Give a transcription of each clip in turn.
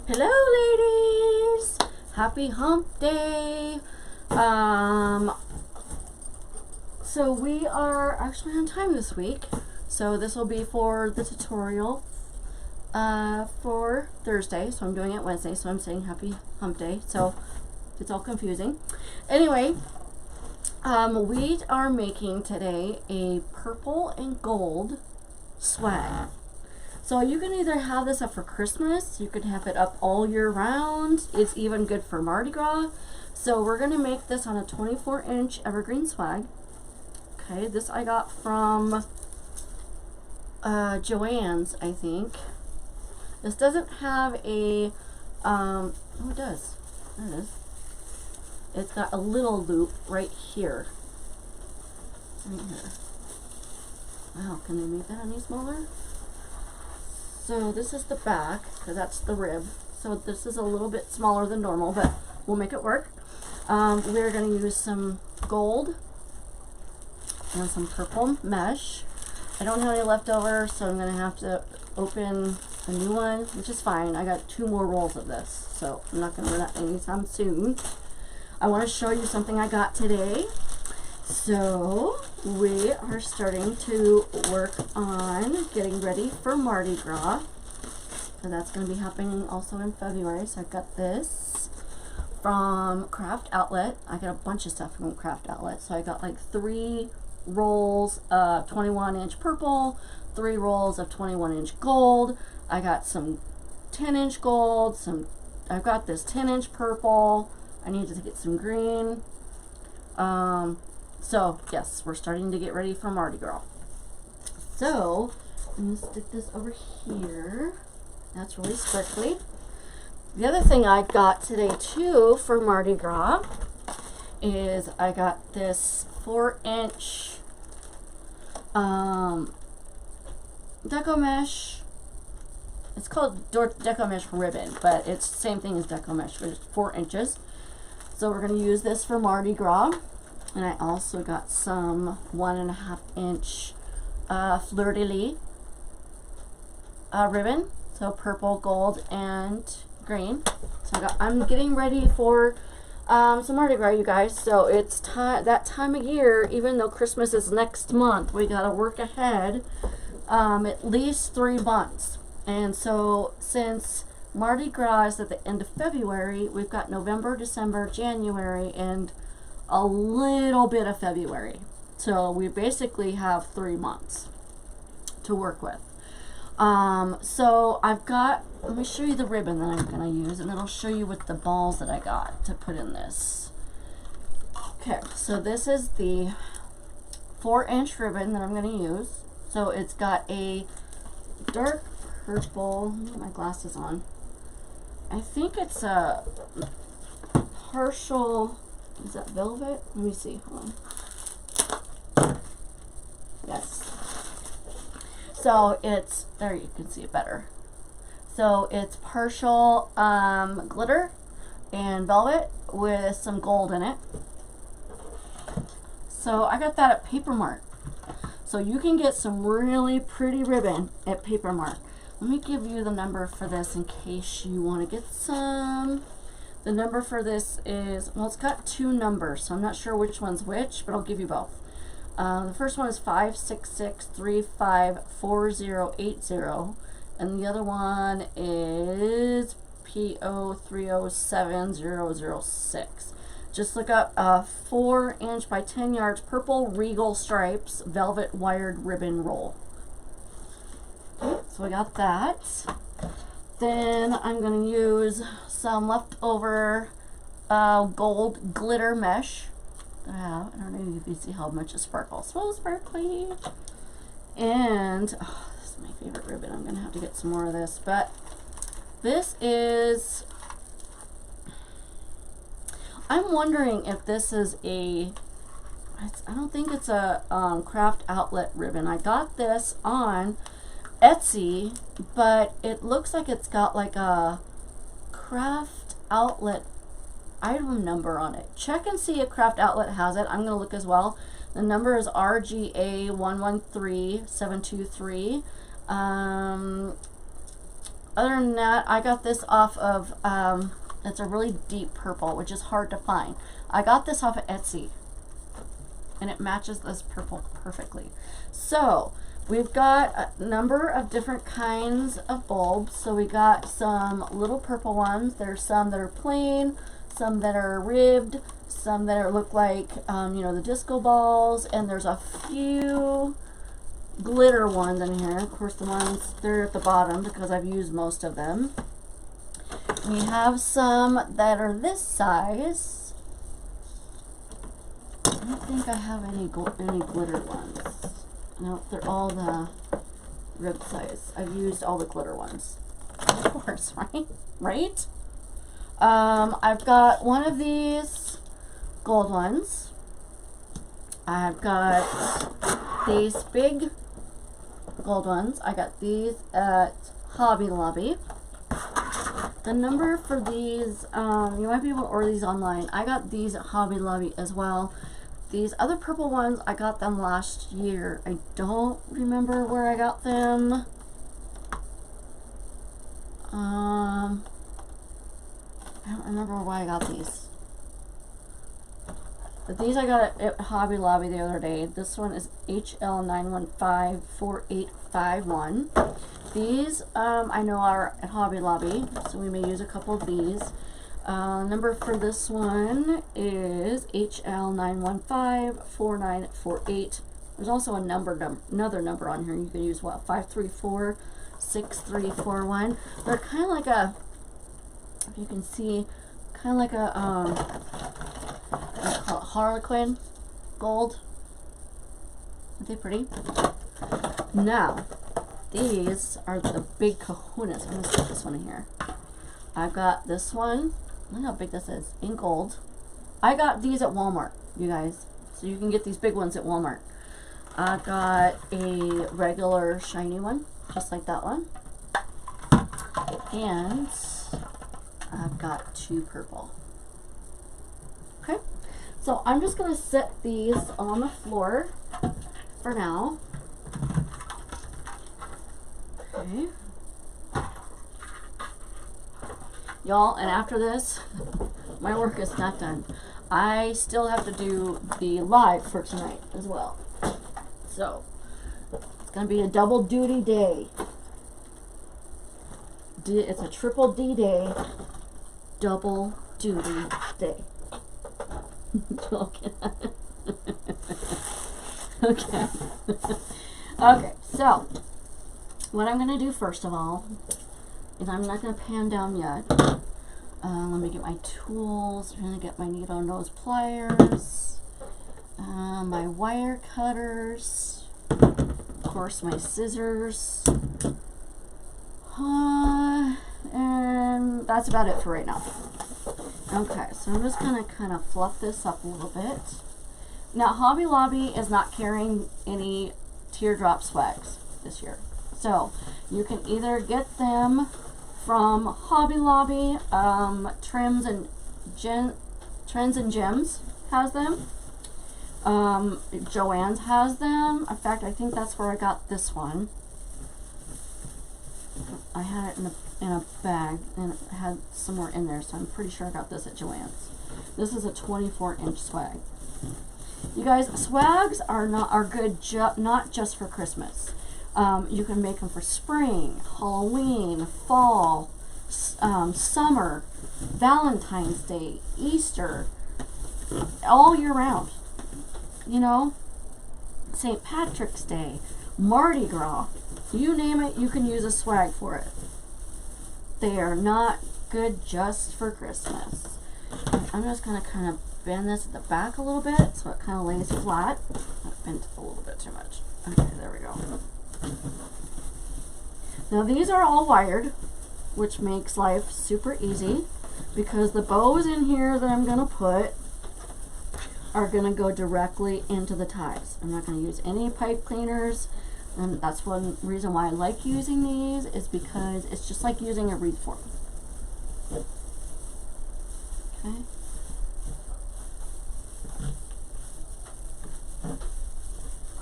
Hello, ladies! Happy hump day! So we are actually on time this week. So this will be for the tutorial for Thursday. So I'm doing it Wednesday. So I'm saying happy hump day. So it's all confusing. Anyway, we are making today a purple and gold swag. So you can either have this up for Christmas, you can have it up all year round. It's even good for Mardi Gras. So we're going to make this on a 24-inch evergreen swag. Okay, this I got from Joann's, I think. This doesn't have a, oh it does, there it is. It's got a little loop right here. Right here. Wow, can they make that any smaller? So this is the back, because that's the rib. So this is a little bit smaller than normal, but we'll make it work. We're going to use some gold and some purple mesh. I don't have any left over, so I'm going to have to open a new one, which is fine. I got 2 more rolls of this, so I'm not going to run out anytime soon. I want to show you something I got today. So we are starting to work on getting ready for Mardi Gras. So that's going to be happening also in February. So I got this from Craft Outlet. I got a bunch of stuff from Craft Outlet. So I got like 3 rolls of 21-inch purple, 3 rolls of 21-inch gold. I got some 10-inch gold, I've got this 10-inch purple. I need to get some green. So yes, we're starting to get ready for Mardi Gras. So I'm gonna stick this over here. That's really sparkly. The other thing I got today too for Mardi Gras is I got this 4-inch deco mesh. It's called deco mesh ribbon, but it's the same thing as deco mesh, but it's 4 inches. So we're going to use this for Mardi Gras. And I also got some 1.5-inch fleur-de-lis ribbon. So purple, gold, and green. So I'm getting ready for some Mardi Gras, you guys. So it's that time of year, even though Christmas is next month, we got to work ahead at least 3 months. And so since Mardi Gras is at the end of February, we've got November, December, January, and a little bit of February. So we basically have 3 months to work with. So I've got, let me show you the ribbon that I'm going to use, and it'll show you with the balls that I got to put in this. Okay, so this is the 4-inch ribbon that I'm going to use. So it's got a dark purple, let me get my glasses on. I think it's a partial, is that velvet? Let me see, hold on. Yes. So it's, there you can see it better. So it's partial glitter and velvet with some gold in it. So I got that at Paper Mart. So you can get some really pretty ribbon at Paper Mart. Let me give you the number for this in case you want to get some. The number for this is, well, it's got 2 numbers, so I'm not sure which one's which, but I'll give you both. The first one is 566354080, and the other one is PO307006. Just look up 4-inch by 10 yards purple regal stripes velvet wired ribbon roll. So I got that. Then I'm going to use some leftover gold glitter mesh that I have. I don't know if you can see how much it sparkles. So sparkly. And oh, this is my favorite ribbon. I'm going to have to get some more of this. But this is, I'm wondering if this is I don't think it's a Craft Outlet ribbon. I got this on Etsy, but it looks like it's got like a Craft Outlet item number on it. Check and see if Craft Outlet has it. I'm going to look as well. The number is RGA113723. other than that, I got this off of, it's a really deep purple, which is hard to find. I got this off of Etsy, and it matches this purple perfectly. So we've got a number of different kinds of bulbs. So we got some little purple ones. There's some that are plain, some that are ribbed, some that are, look like, you know, the disco balls, and there's a few glitter ones in here. Of course, the ones, they're at the bottom because I've used most of them. We have some that are this size. I don't think I have any glitter ones. No, they're all the rib size. I've used all the glitter ones. Of course, right? Right? I've got one of these gold ones. I've got these big gold ones. I got these at Hobby Lobby. The number for these, you might be able to order these online. I got these at Hobby Lobby as well. These other purple ones, I got them last year. I don't remember where I got them. I don't remember why I got these. But these I got at Hobby Lobby the other day. This one is HL9154851. These I know are at Hobby Lobby, so we may use a couple of these. Number for this one is HL9154948. There's also another number on here. You can use what, 5346341. They're kind of like a, if you can see, kind of like a I call it Harlequin gold. Aren't they pretty? Now, these are the big kahunas. I'm gonna stick this one in here. I've got this one. Look how big this is in gold. I got these at Walmart, you guys. So you can get these big ones at Walmart. I got a regular shiny one, just like that one. And I've got two purple. Okay, so I'm just gonna set these on the floor for now. Okay. Y'all, and after this, my work is not done. I still have to do the live for tonight as well. So, it's going to be a double duty day. It's a triple D day. Double duty day. Okay. Okay, so, what I'm going to do first of all is I'm not going to pan down yet. Let me get my tools. I'm going to get my needle nose pliers, my wire cutters, of course my scissors, and that's about it for right now. Okay, so I'm just going to kind of fluff this up a little bit. Now, Hobby Lobby is not carrying any teardrop swags this year. So, you can either get them from Hobby Lobby, Trends and Gems has them. Joann's has them. In fact, I think that's where I got this one. I had it in a bag and it had somewhere in there, so I'm pretty sure I got this at Joann's. This is a 24-inch swag. You guys, swags are good not just for Christmas. You can make them for spring, Halloween, fall, summer, Valentine's Day, Easter, all year round. You know, St. Patrick's Day, Mardi Gras, you name it, you can use a swag for it. They are not good just for Christmas. I'm just going to kind of bend this at the back a little bit so it kind of lays flat. I bent a little bit too much. Okay, there we go. Now these are all wired, which makes life super easy because the bows in here that I'm going to put are going to go directly into the ties. I'm not going to use any pipe cleaners, and that's one reason why I like using these is because it's just like using a wreath form. Okay.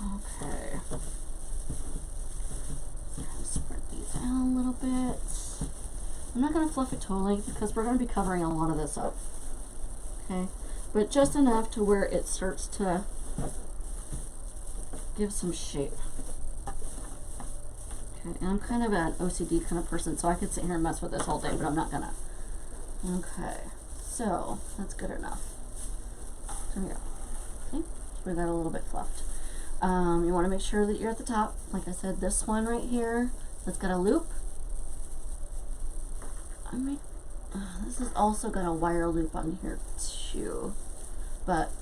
Okay. Spread these out a little bit. not going to fluff it totally because we're going to be covering a lot of this up. Okay, but just enough to where it starts to give some shape. Okay, and I'm kind of an OCD kind of person, so I could sit here and mess with this all day, but I'm not gonna. Okay, so that's good enough. There we go. Okay, we got a little bit fluffed. You want to make sure that you're at the top. Like I said, this one right here, that's got a loop. This has also got a wire loop on here too, but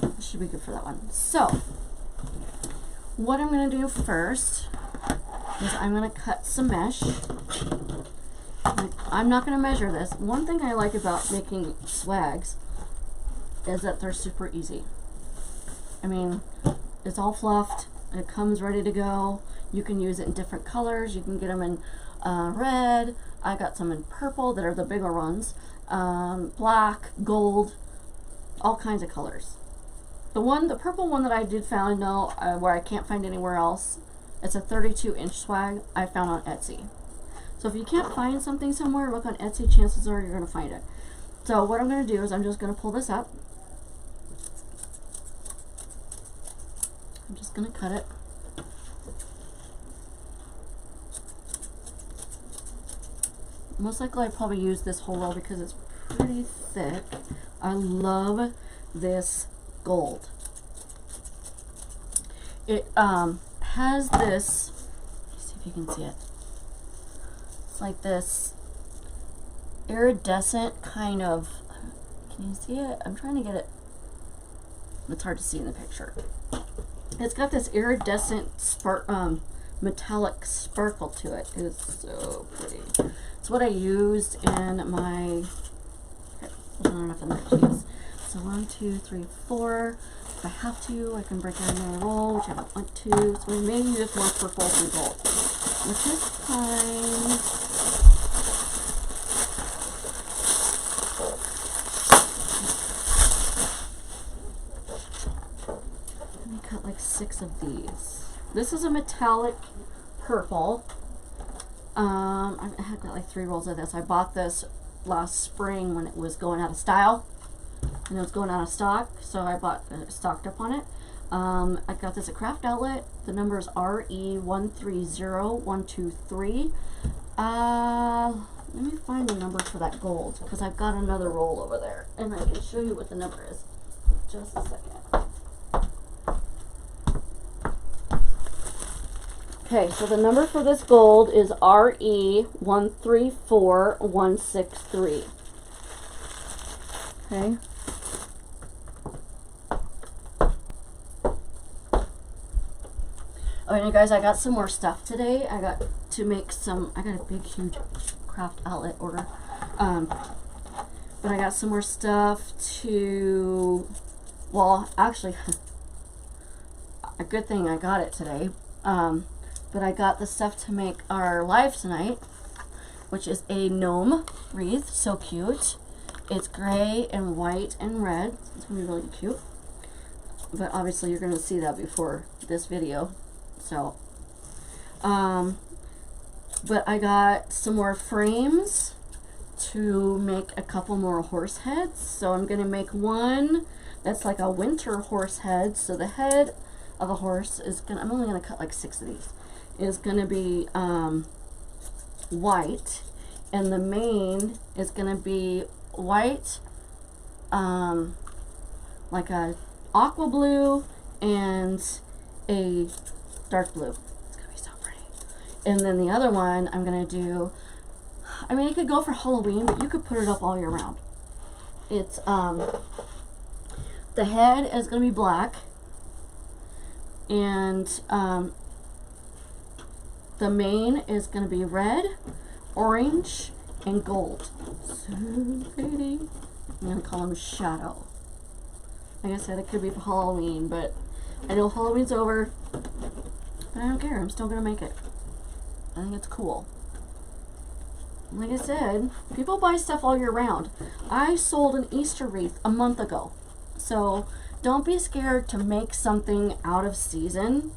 it should be good for that one. So, what I'm going to do first is I'm going to cut some mesh. I'm not going to measure this. One thing I like about making swags is that they're super easy. I mean, it's all fluffed. It comes ready to go. You can use it in different colors. You can get them in red. I got some in purple that are the bigger ones. Black, gold, all kinds of colors. The purple one that I did find where I can't find anywhere else, it's a 32-inch swag I found on Etsy. So if you can't find something somewhere, look on Etsy, chances are you're going to find it. So what I'm going to do is I'm just going to pull this up. I'm just going to cut it. Most likely I probably use this whole roll because it's pretty thick. I love this gold. It has this, let's see if you can see it. It's like this iridescent kind of, can you see it? I'm trying to get it. It's hard to see in the picture. It's got this iridescent metallic sparkle to it. It is so pretty. It's what I used in my, there's not enough in there to use. So 1, 2, 3, 4. If I have to, I can break out another roll, which I don't want to. So we may use more purple than gold, which is fine. Let me cut like 6 of these. This is a metallic purple. I had got like 3 rolls of this. I bought this last spring when it was going out of style. And it was going out of stock, so I stocked up on it. I got this at Craft Outlet. The number is RE130123. Let me find the number for that gold, because I've got another roll over there, and I can show you what the number is. Just a second. Okay, so the number for this gold is RE134163. Okay. Alright, you guys, I got some more stuff today. I got a big, huge Craft Outlet order. But I got some more stuff well, actually, a good thing I got it today. But I got the stuff to make our live tonight, which is a gnome wreath. So cute. It's gray and white and red. It's going to be really cute. But obviously you're going to see that before this video. So, but I got some more frames to make a couple more horse heads. So I'm going to make one that's like a winter horse head. So the head of a horse is I'm only going to cut like 6 of these. Is going to be white, and the mane is going to be white, like a aqua blue and a dark blue. It's going to be so pretty. And then the other one I'm going to do, I mean, it could go for Halloween, but you could put it up all year round. It's, the head is going to be black, and, the mane is going to be red, orange, and gold. So pretty. I'm going to call him Shadow. Like I said, it could be for Halloween, but I know Halloween's over. But I don't care. I'm still going to make it. I think it's cool. Like I said, people buy stuff all year round. I sold an Easter wreath a month ago. So don't be scared to make something out of season.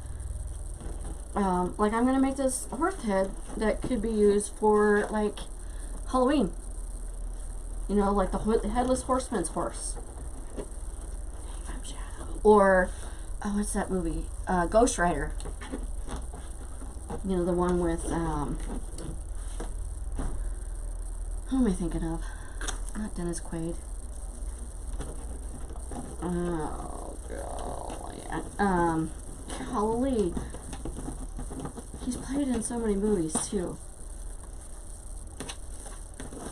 like I'm gonna make this horse head that could be used for like Halloween. You know, like the headless horseman's horse. Or, oh, what's that movie? Ghost Rider. You know, the one with, who am I thinking of? Not Dennis Quaid. Oh, girl. Yeah. Golly. He's played in so many movies, too.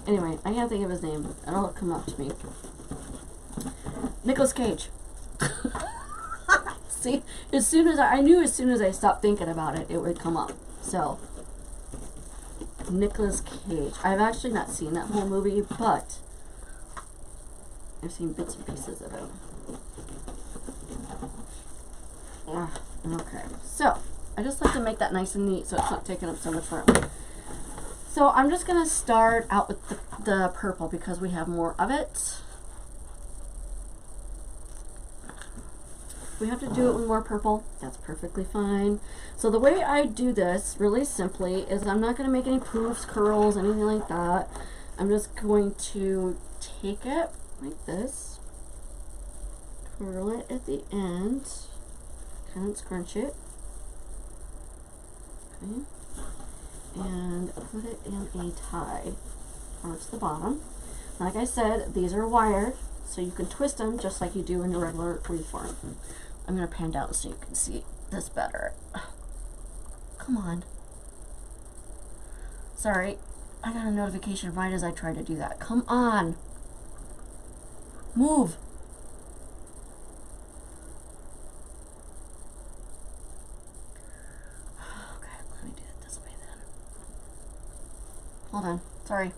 Anyway, I can't think of his name. It'll come up to me. Nicolas Cage. See, as soon as I knew as soon as I stopped thinking about it, it would come up. So, Nicolas Cage. I've actually not seen that whole movie, but I've seen bits and pieces of it. Okay, so I just like to make that nice and neat so it's not taking up so much room. So I'm just going to start out with the purple because we have more of it. We have to do it with more purple. That's perfectly fine. So the way I do this really simply is I'm not going to make any poofs, curls, anything like that. I'm just going to take it like this, twirl it at the end, kind of scrunch it, okay, and put it in a tie towards the bottom. Like I said, these are wired, so you can twist them just like you do in the regular wreath form. I'm going to pan down so you can see this better. Come on. Sorry, I got a notification right as I tried to do that. Come on. Move. Okay, let me do it this way then. Hold on. Sorry.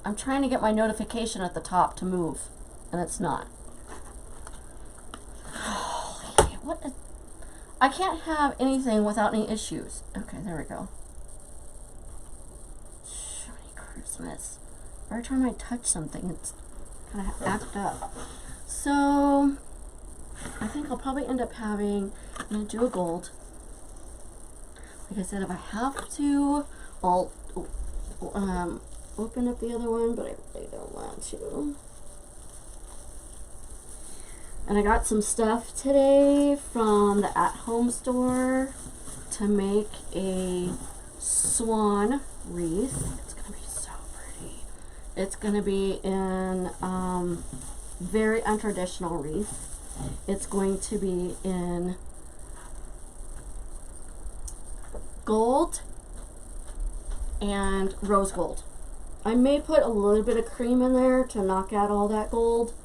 I'm trying to get my notification at the top to move, and it's not. What is, I can't have anything without any issues. Okay, there we go. Shiny Christmas. Every time I touch something, it's kind of act up. So, I think I'll probably end up having, I'm going to do a gold. Like I said, if I have to, I'll open up the other one, but I really don't want to. And I got some stuff today from the at-home store to make a swan wreath. It's going to be so pretty. It's going to be in very untraditional wreath. It's going to be in gold and rose gold. I may put a little bit of cream in there to knock out all that gold.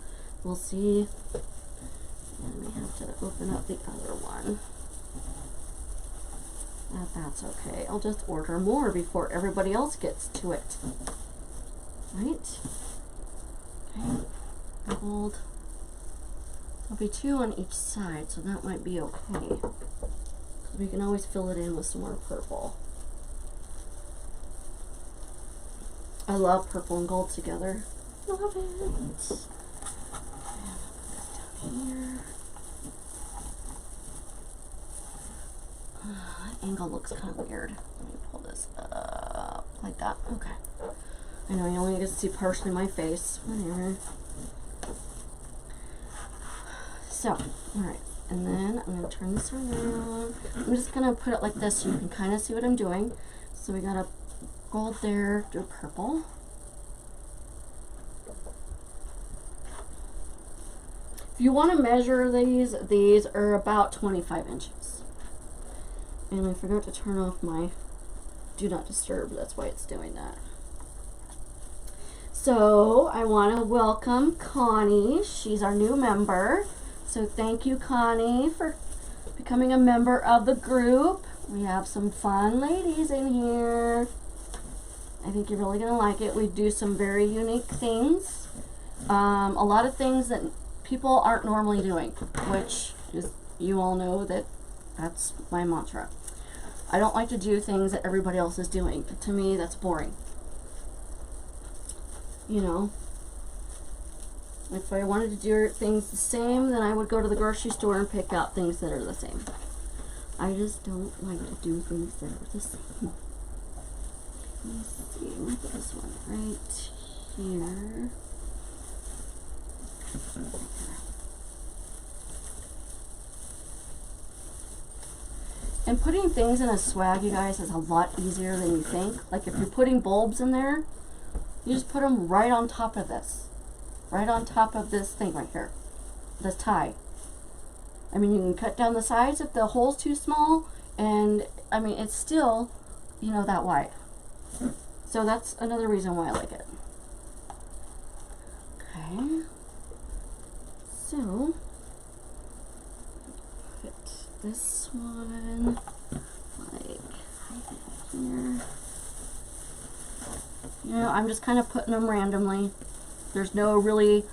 We'll see. And we have to open up the other one. That's okay. I'll just order more before everybody else gets to it. Right? Okay. Gold. There'll be 2 on each side, so that might be okay. We can always fill it in with some more purple. I love purple and gold together. Love it. And put this down here. That angle looks kind of weird. Let me pull this up like that. Okay. I know you only get to see partially my face. Whatever. So, alright. And then I'm going to turn this around. I'm just going to put it like this so you can kind of see what I'm doing. So we got a gold there, do a purple. If you want to measure these are about 25 inches. And I forgot to turn off my do not disturb. That's why it's doing that. So I want to welcome Connie. She's our new member. So thank you, Connie, for becoming a member of the group. We have some fun ladies in here. I think you're really going to like it. We do some very unique things. A lot of things that people aren't normally doing, which is, you all know that that's my mantra. I don't like to do things that everybody else is doing. To me, that's boring. You know, if I wanted to do things the same, then I would go to the grocery store and pick out things that are the same. I just don't like to do things that are the same. Let me see, I'm gonna put this one right here. And putting things in a swag, you guys, is a lot easier than you think. Like if you're putting bulbs in there, you just put them right on top of this. Right on top of this thing right here. This tie. I mean, you can cut down the sides if the hole's too small, and I mean, it's still, you know, that wide. So that's another reason why I like it. Okay. So, put this one like right here. You know, I'm just kind of putting them randomly. There's no really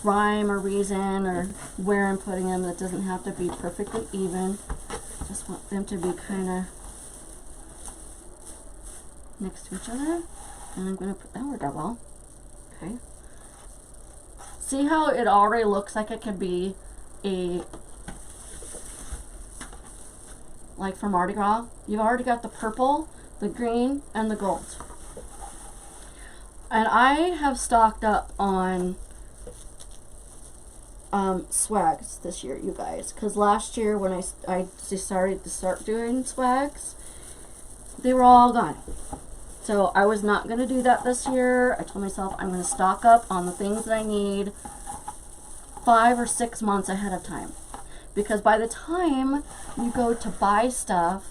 rhyme or reason or where I'm putting them. That doesn't have to be perfectly even. Just want them to be kind of next to each other. And I'm going to put that worked out well. Okay. See how it already looks like it could be a, like for Mardi Gras? You've already got the purple, the green, and the gold. And I have stocked up on swags this year, you guys, because last year when I decided to start doing swags, they were all gone. So I was not going to do that this year. I told myself I'm going to stock up on the things that I need 5 or 6 months ahead of time, because by the time you go to buy stuff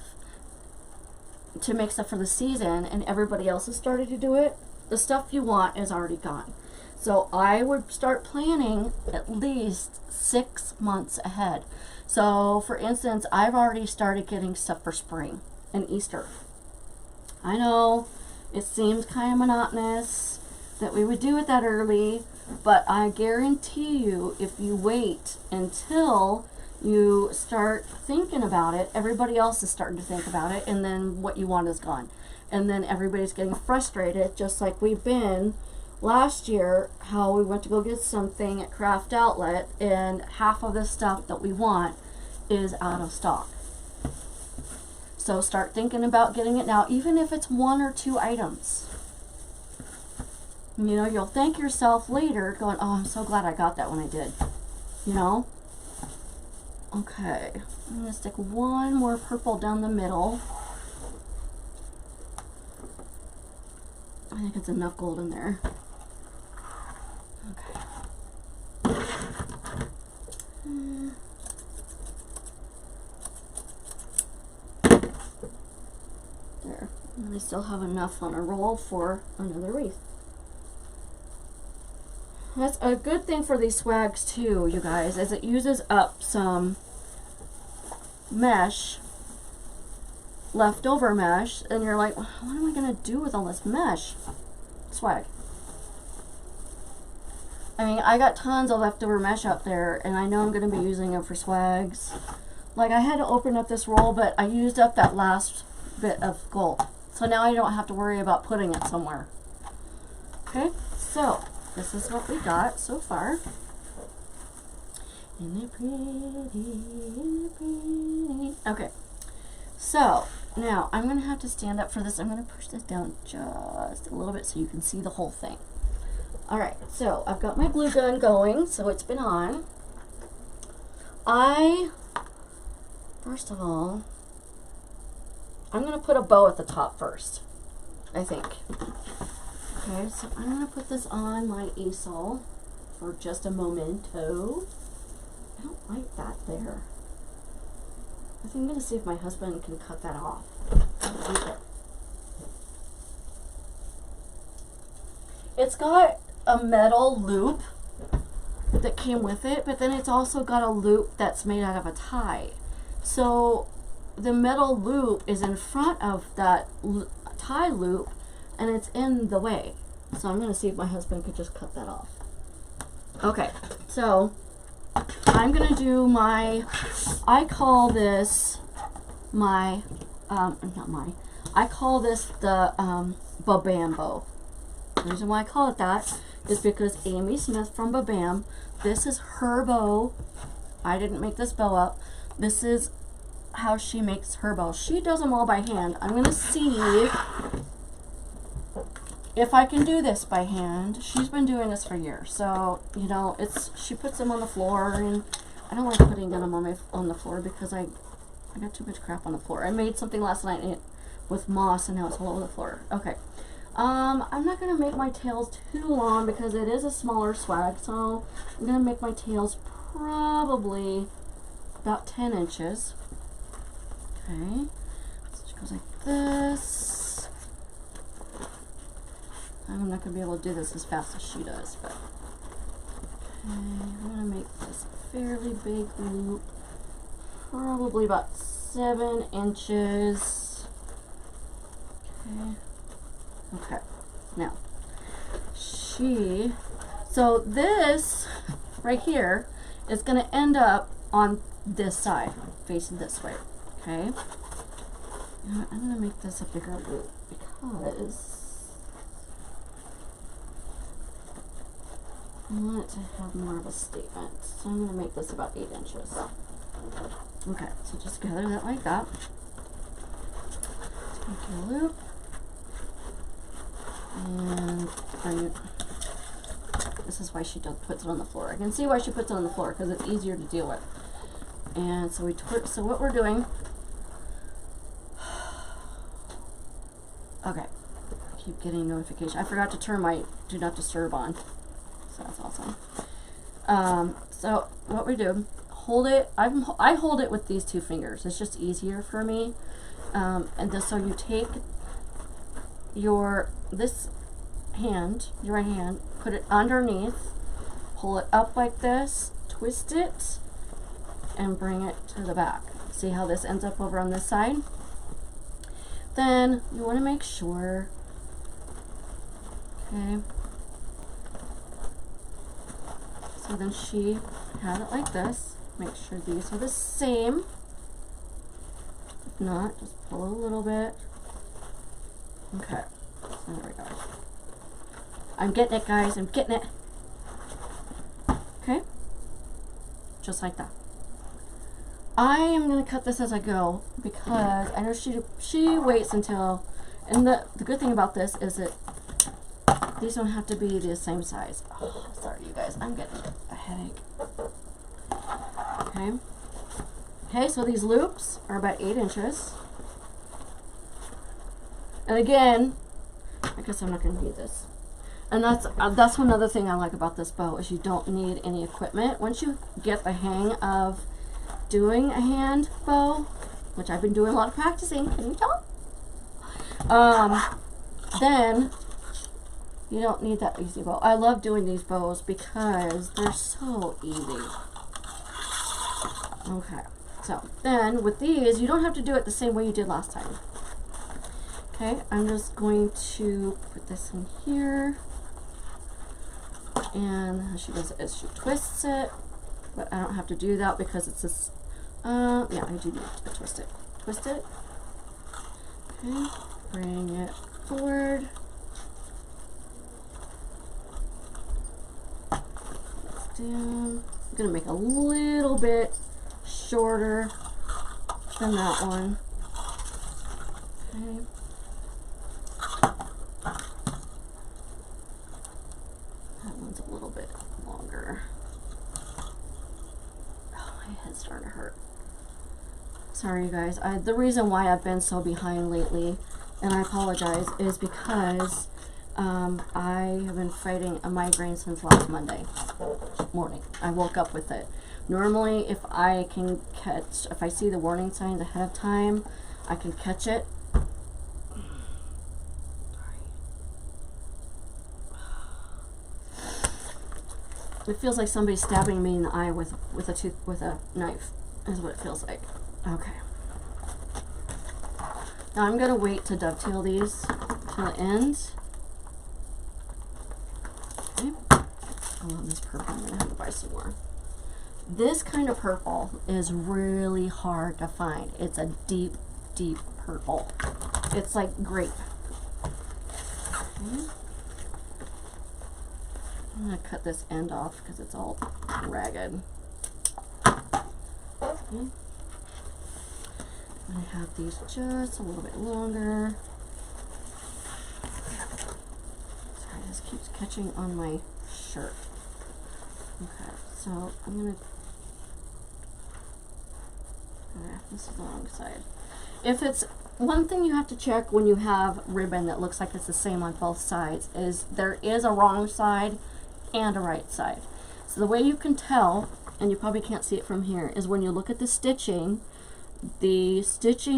to make stuff for the season and everybody else has started to do it, the stuff you want is already gone. So I would start planning at least 6 months ahead. So for instance, I've already started getting stuff for spring and Easter. I know it seems kind of monotonous that we would do it that early, but I guarantee you if you wait until you start thinking about it, everybody else is starting to think about it, and then what you want is gone. And then everybody's getting frustrated, just like we've been last year, how we went to go get something at Craft Outlet and half of the stuff that we want is out of stock. So start thinking about getting it now, even if it's 1 or 2 items. You know, you'll thank yourself later going, oh, I'm so glad I got that when I did. You know? Okay, I'm going to stick one more purple down the middle. I think it's enough gold in there. Okay. There. And I still have enough on a roll for another wreath. That's a good thing for these swags too, you guys, is it uses up some mesh, leftover mesh, and you're like, what am I going to do with all this mesh? Swag. I mean, I got tons of leftover mesh up there, and I know I'm going to be using them for swags. Like, I had to open up this roll, but I used up that last bit of gold. So now I don't have to worry about putting it somewhere. Okay, so this is what we got so far. Isn't it pretty? Isn't it pretty? Okay, so now I'm going to have to stand up for this. I'm going to push this down just a little bit so you can see the whole thing. Alright, so I've got my glue gun going, so it's been on. First of all, I'm going to put a bow at the top first, I think. Okay, so I'm going to put this on my easel for just a momento. I don't like that there. I think I'm going to see if my husband can cut that off. It's got a metal loop that came with it, but then it's also got a loop that's made out of a tie. So the metal loop is in front of that tie loop, and it's in the way. So I'm going to see if my husband could just cut that off. Okay, so I'm going to do my, I call this my, I call this the Ba-Bam bow. The reason why I call it that is because Amy Smith from Ba-Bam, this is her bow. I didn't make this bow up. This is how she makes her bows. She does them all by hand. I'm gonna see if I can do this by hand. She's been doing this for years, so you know, she puts them on the floor, and I don't like putting them on the floor because I got too much crap on the floor. I made something last night with moss, and now it's all over the floor. Okay. I'm not gonna make my tails too long because it is a smaller swag, so I'm gonna make my tails probably about 10 inches. Okay. So it goes like this. I'm not gonna be able to do this as fast as she does, but okay, I'm gonna make this a fairly big loop, probably about 7 inches. Okay. Okay, now so this right here is going to end up on this side, facing this way. Okay, and I'm going to make this a bigger loop because I want it to have more of a statement. So I'm going to make this about 8 inches. Okay, so just gather that like that. Take your loop. And bring it. This is why she puts it on the floor. I can see why she puts it on the floor because it's easier to deal with. And so so what we're doing. Okay, I keep getting notification. I forgot to turn my do not disturb on, so that's awesome. So what we do, hold it. I hold it with these 2 fingers. It's just easier for me. And just so you take your right hand, put it underneath, pull it up like this, twist it, and bring it to the back. See how this ends up over on this side? Then you want to make sure, okay, so then she had it like this. Make sure these are the same. If not, just pull a little bit. Okay, so there we go. I'm getting it, guys. I'm getting it. Okay, just like that. I am gonna cut this as I go because I know she waits until. And the good thing about this is that these don't have to be the same size. Oh, sorry, you guys. I'm getting a headache. Okay. Okay, so these loops are about 8 inches. And again, I guess I'm not going to need this. And that's one other thing I like about this bow is you don't need any equipment. Once you get the hang of doing a hand bow, which I've been doing a lot of practicing, can you tell? Then you don't need that easy bow. I love doing these bows because they're so easy. Okay, so then with these, you don't have to do it the same way you did last time. Okay, I'm just going to put this in here, and how she does it is she twists it, but I don't have to do that because it's this, yeah, I do need to twist it. Twist it, okay, bring it forward, down. I'm gonna make a little bit shorter than that one. Okay. That one's a little bit longer. Oh, my head's starting to hurt. Sorry, you guys. The reason why I've been so behind lately, and I apologize, is because I have been fighting a migraine since last Monday morning. I woke up with it. Normally, if I see the warning signs ahead of time, I can catch it. It feels like somebody's stabbing me in the eye with a knife, is what it feels like. Okay. Now I'm gonna wait to dovetail these to the ends. Okay. I love this purple. I'm gonna have to buy some more. This kind of purple is really hard to find. It's a deep, deep purple. It's like grape. Okay. I'm gonna cut this end off because it's all ragged. Okay. I have these just a little bit longer. Sorry, this keeps catching on my shirt. Okay, so I'm gonna this is the wrong side. If it's one thing you have to check when you have ribbon that looks like it's the same on both sides is there is a wrong side and a right side. So the way you can tell, and you probably can't see it from here, is when you look at the stitching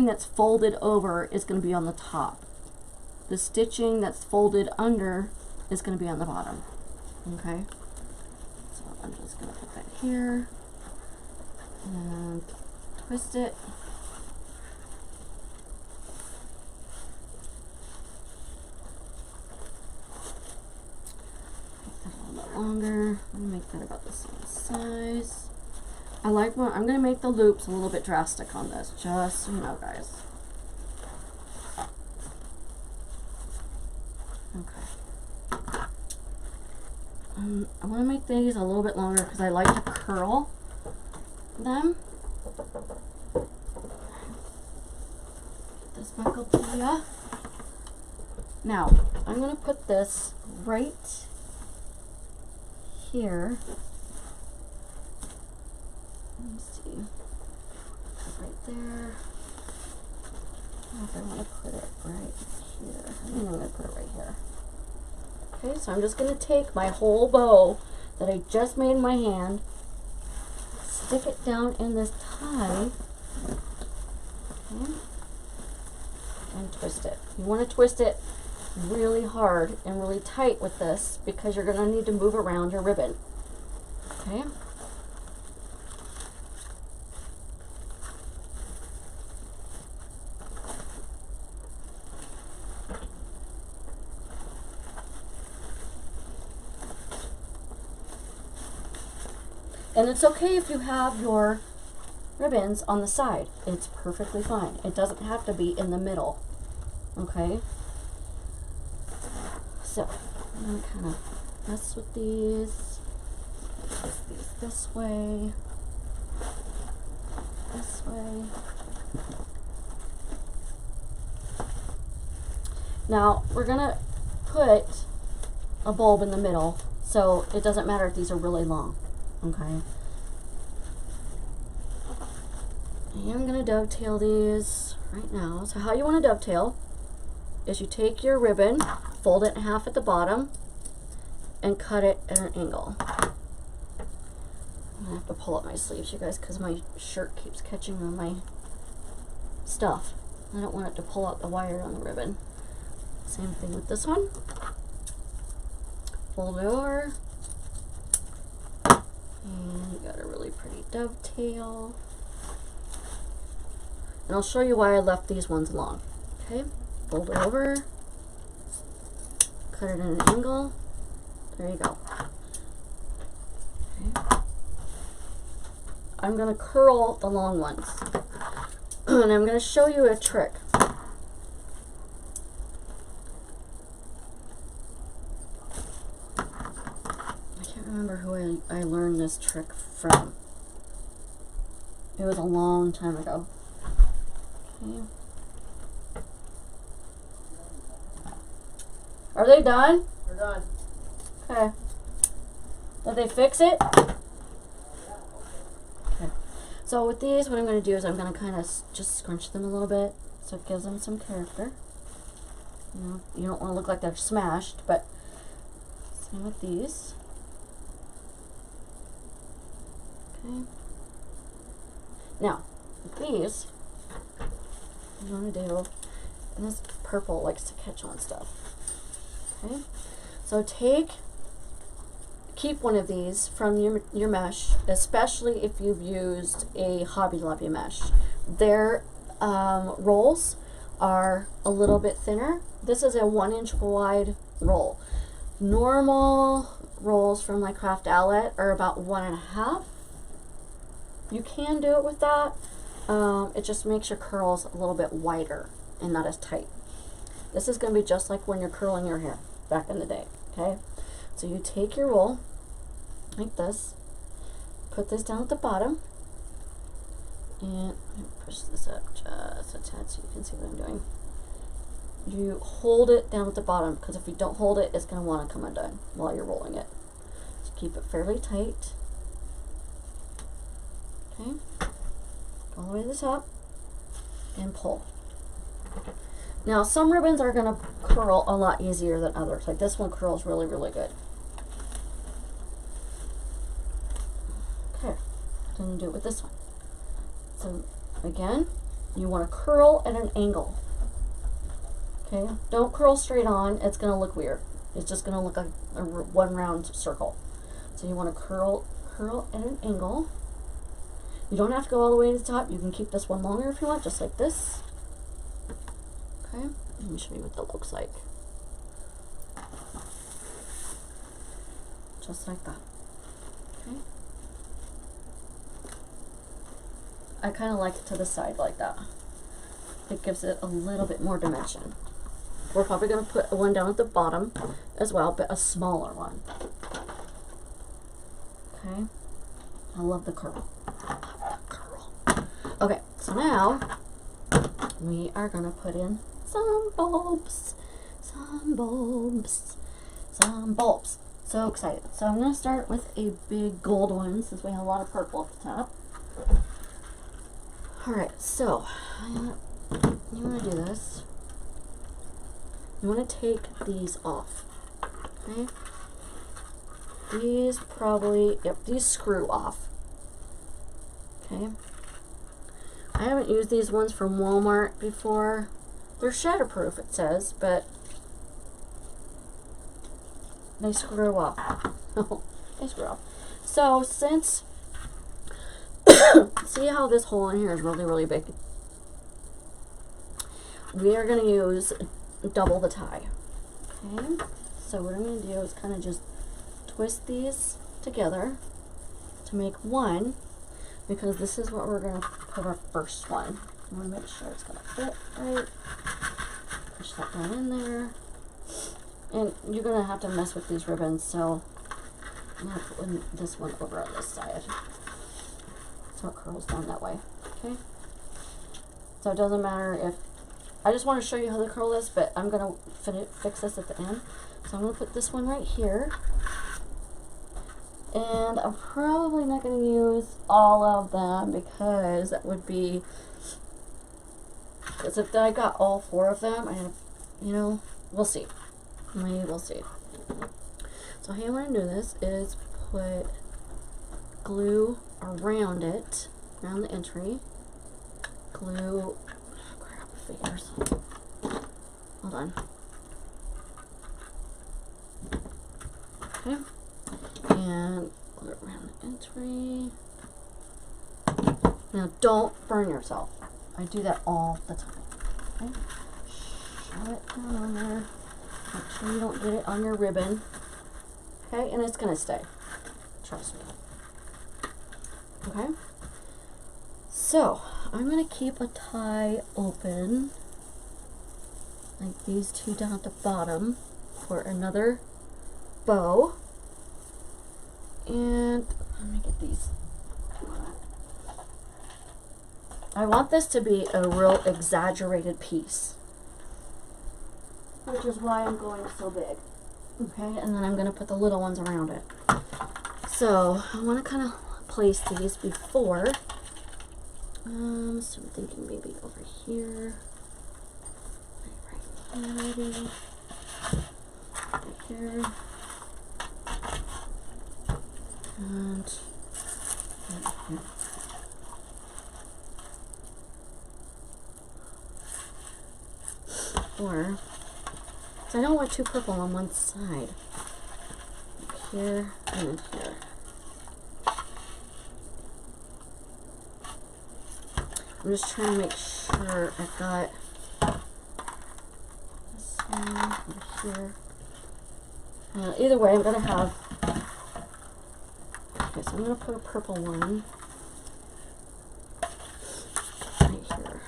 that's folded over is going to be on the top. The stitching that's folded under is going to be on the bottom. Okay? So I'm just going to put that here and twist it. Make that a little bit longer. I'm going to make that about the same size. I like when I'm going to make the loops a little bit drastic on this, just so you know, guys. Okay. I want to make these a little bit longer because I like to curl them. This buckle to ya. Now, I'm going to put this right here. Let me see. Right there. I don't know if I want to put it right here. I think I'm going to put it right here. Okay, so I'm just going to take my whole bow that I just made in my hand, stick it down in this tie, okay, and twist it. You want to twist it really hard and really tight with this because you're going to need to move around your ribbon. Okay. And it's okay if you have your ribbons on the side. It's perfectly fine. It doesn't have to be in the middle. Okay? So, I'm going to kind of mess with these. Twist these this way. This way. Now, we're going to put a bulb in the middle, so it doesn't matter if these are really long. Okay. And I'm going to dovetail these right now. So how you want to dovetail is you take your ribbon, fold it in half at the bottom, and cut it at an angle. I'm going to have to pull up my sleeves, you guys, because my shirt keeps catching on my stuff. I don't want it to pull out the wire on the ribbon. Same thing with this one. Fold it over. And you got a really pretty dovetail. And I'll show you why I left these ones long. Okay, fold it over, cut it at an angle. There you go. Okay. I'm going to curl the long ones. And I'm going to show you a trick. Remember who I learned this trick from. It was a long time ago. Okay. Are they done? We're done. Okay. Did they fix it? Okay. So with these, what I'm going to do is I'm going to kind of just scrunch them a little bit so it gives them some character. You know, you don't want to look like they're smashed, but same with these. Okay. Now, with these, I'm going to do, and this purple likes to catch on stuff. Okay. So keep one of these from your mesh, especially if you've used a Hobby Lobby mesh. Their rolls are a little bit thinner. This is a 1-inch wide roll. Normal rolls from my Craft Outlet are about 1.5. You can do it with that. It just makes your curls a little bit wider and not as tight. This is going to be just like when you're curling your hair back in the day. Okay, so you take your roll like this, put this down at the bottom, And let me push this up just a tad so you can see what I'm doing. You hold it down at the bottom, because if you don't hold it, it's going to want to come undone while you're rolling it. So keep it fairly tight. Okay, all the way to the top, and pull. Now, some ribbons are going to curl a lot easier than others. Like this one curls really, really good. Okay, then do it with this one. So again, you want to curl at an angle. Okay, don't curl straight on. It's going to look weird. It's just going to look like a one round circle. So you want to curl at an angle. You don't have to go all the way to the top. You can keep this one longer if you want, just like this. Okay, let me show you what that looks like. Just like that. Okay. I kind of like it to the side like that. It gives it a little bit more dimension. We're probably going to put one down at the bottom as well, but a smaller one. Okay. I love the curl. Okay, so now we are going to put in some bulbs. Some bulbs. Some bulbs. So excited. So I'm going to start with a big gold one since we have a lot of purple at the top. Alright, so you want to do this. You want to take these off. Okay? These probably, yep, these screw off. Okay? I haven't used these ones from Walmart before. They're shatterproof, it says, but they screw off. They screw off. So since, see how this hole in here is really, really big? We are going to use double the tie. Okay? So what I'm going to do is kind of just twist these together to make one, because this is what we're going to put our first one. I want to make sure it's going to fit right. Push that down in there. And you're going to have to mess with these ribbons, so I'm going to put this one over on this side. So it curls down that way. Okay? So it doesn't matter if, I just want to show you how the curl is, but I'm going to fix this at the end. So I'm going to put this one right here. And I'm probably not going to use all of them because that would be, because if I got all 4 of them, I have, you know, we'll see. Maybe we'll see. So how you want to do this is put glue around it, around the entry. Glue, crap, fingers. Hold on. Okay. And glue around the entry. Now don't burn yourself. I do that all the time. Okay. Shove it down on there. Make sure you don't get it on your ribbon. Okay, and it's gonna stay. Trust me. Okay. So I'm gonna keep a tie open, like these 2 down at the bottom, for another bow. And let me get these. I want this to be a real exaggerated piece, which is why I'm going so big. Okay, and then I'm going to put the little ones around it. So I want to kind of place these before. So I'm thinking maybe over here. Right here, maybe. Right here. And right here. Or, so I don't want 2 purple on one side. Like here and here. I'm just trying to make sure I've got this one over here. Either way, I'm going to have, okay, so I'm going to put a purple one right here.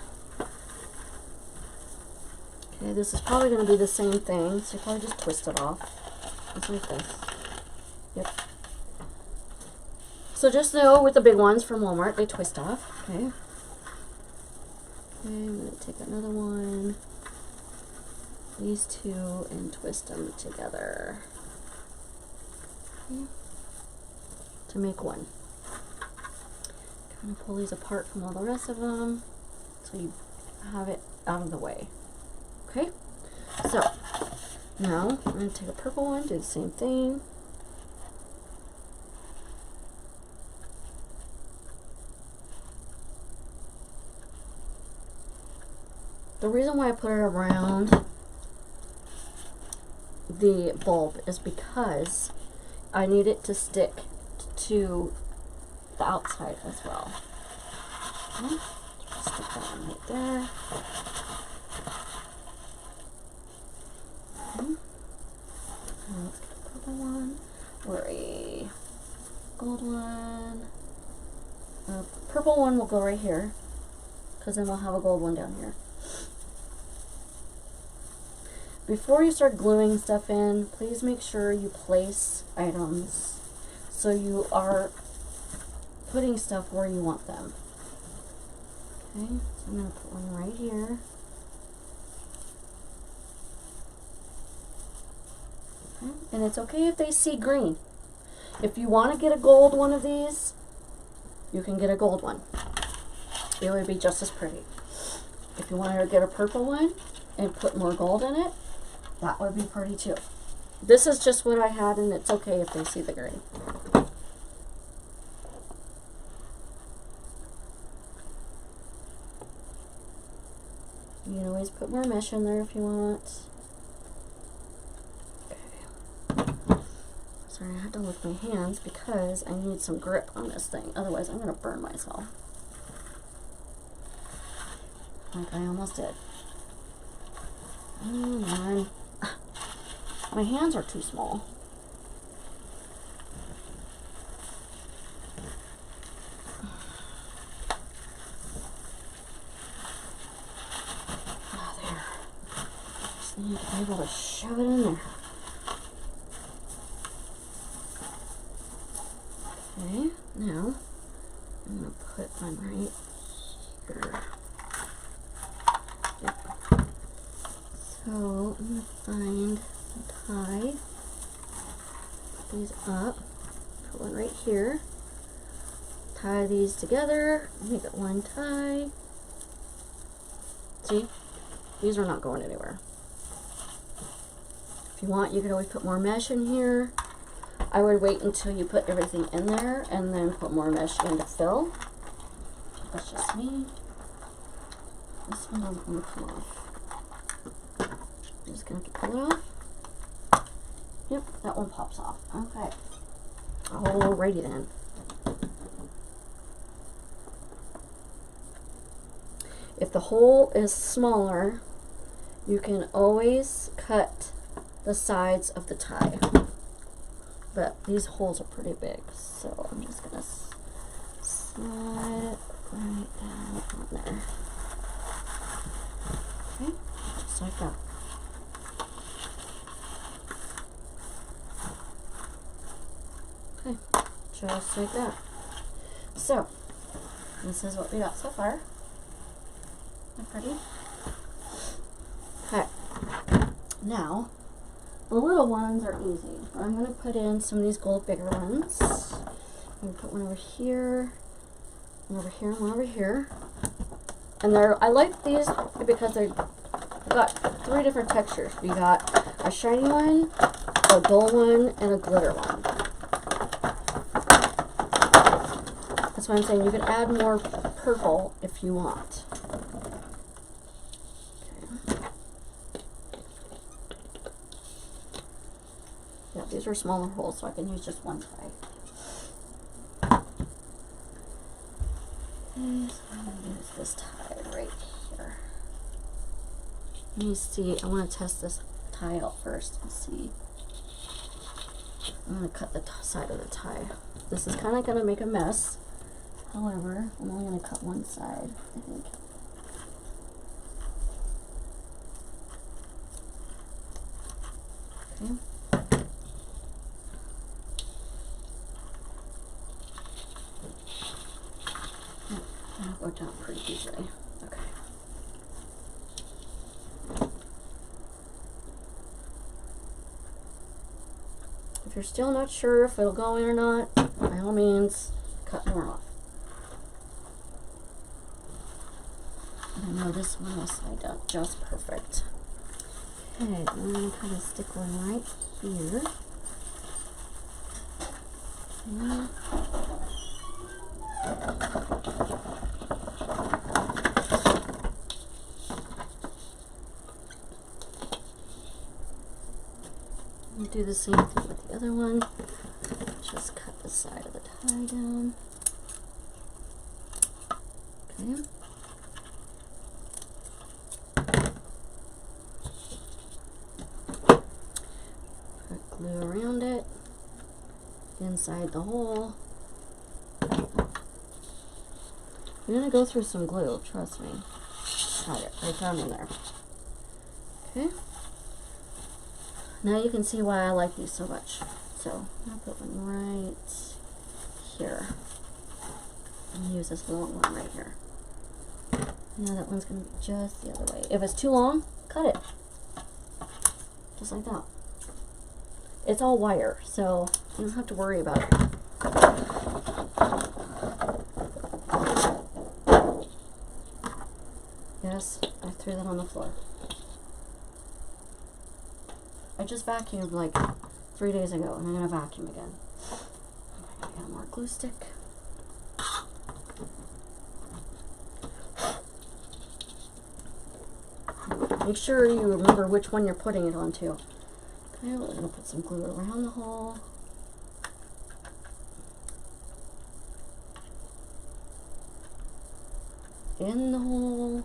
Okay, this is probably going to be the same thing, so you probably just twist it off. Just like this. Yep. So just know with the big ones from Walmart, they twist off. Okay. Okay, I'm going to take another one, these two, and twist them together. Okay. To make one. Kind of pull these apart from all the rest of them so you have it out of the way. Okay, so now I'm going to take a purple one, do the same thing. The reason why I put it around the bulb is because I need it to stick to the outside as well. Okay. Stick that one right there. Okay. And let's get a purple one or a gold one. The purple one will go right here because then we'll have a gold one down here. Before you start gluing stuff in, please make sure you place items so you are putting stuff where you want them. Okay, so I'm going to put one right here. Okay. And it's okay if they see green. If you want to get a gold one of these, you can get a gold one. It would be just as pretty. If you want to get a purple one and put more gold in it, that would be pretty too. This is just what I had, and it's okay if they see the green. You can always put more mesh in there if you want. Okay. Sorry, I had to lift my hands because I need some grip on this thing. Otherwise, I'm going to burn myself. Like I almost did. Oh, man. My hands are too small. Oh, there. Just need to be able to shove it in there. Okay, now I'm going to put one right here. Yep. So I'm going to find a tie, put these up, put one right here, tie these together, make it one tie. See, these are not going anywhere. If you want, you could always put more mesh in here. I would wait until you put everything in there and then put more mesh in to fill. That's just me. This one I'm going to come off. I'm just going to pull it off. Yep, that one pops off. Okay. Alrighty then. If the hole is smaller, you can always cut the sides of the tie. But these holes are pretty big, so I'm just going to slide it right down on there. Okay, just like that. Okay, just like that. So, this is what we got so far. Isn't that pretty? Okay, now, the little ones are easy. I'm going to put in some of these gold bigger ones. I'm going to put one over here, one over here, and one over here. And I like these because they've got 3 different textures. We got a shiny one, a dull one, and a glitter one. That's why I'm saying you can add more purple if you want. Okay. Yeah, these are smaller holes, so I can use just one tie. Okay, so I'm going to use this tie right here. Let me see, I want to test this tie out first and see. I'm going to cut the side of the tie. This is kind of going to make a mess. However, I'm only going to cut one side, I think. Okay. That'll go down pretty easily. Okay. If you're still not sure if it'll go in or not, by all means, cut more off. I know this one will slide down just perfect. Okay, I'm going to kind of stick one right here. Okay. And do the same thing with the other one. Just cut the side of the tie down. Okay. Put glue around it, inside the hole. You're gonna go through some glue, trust me. Got it, right down in there. Okay. Now you can see why I like these so much. So I'll put one right here. And use this long one right here. Now that one's gonna be just the other way. If it's too long, cut it. Just like that. It's all wire, so you don't have to worry about it. Yes, I threw that on the floor. I just vacuumed like 3 days ago, and I'm gonna vacuum again. I got more glue stick. Make sure you remember which one you're putting it onto. Okay, we're gonna put some glue around the hole. In the hole.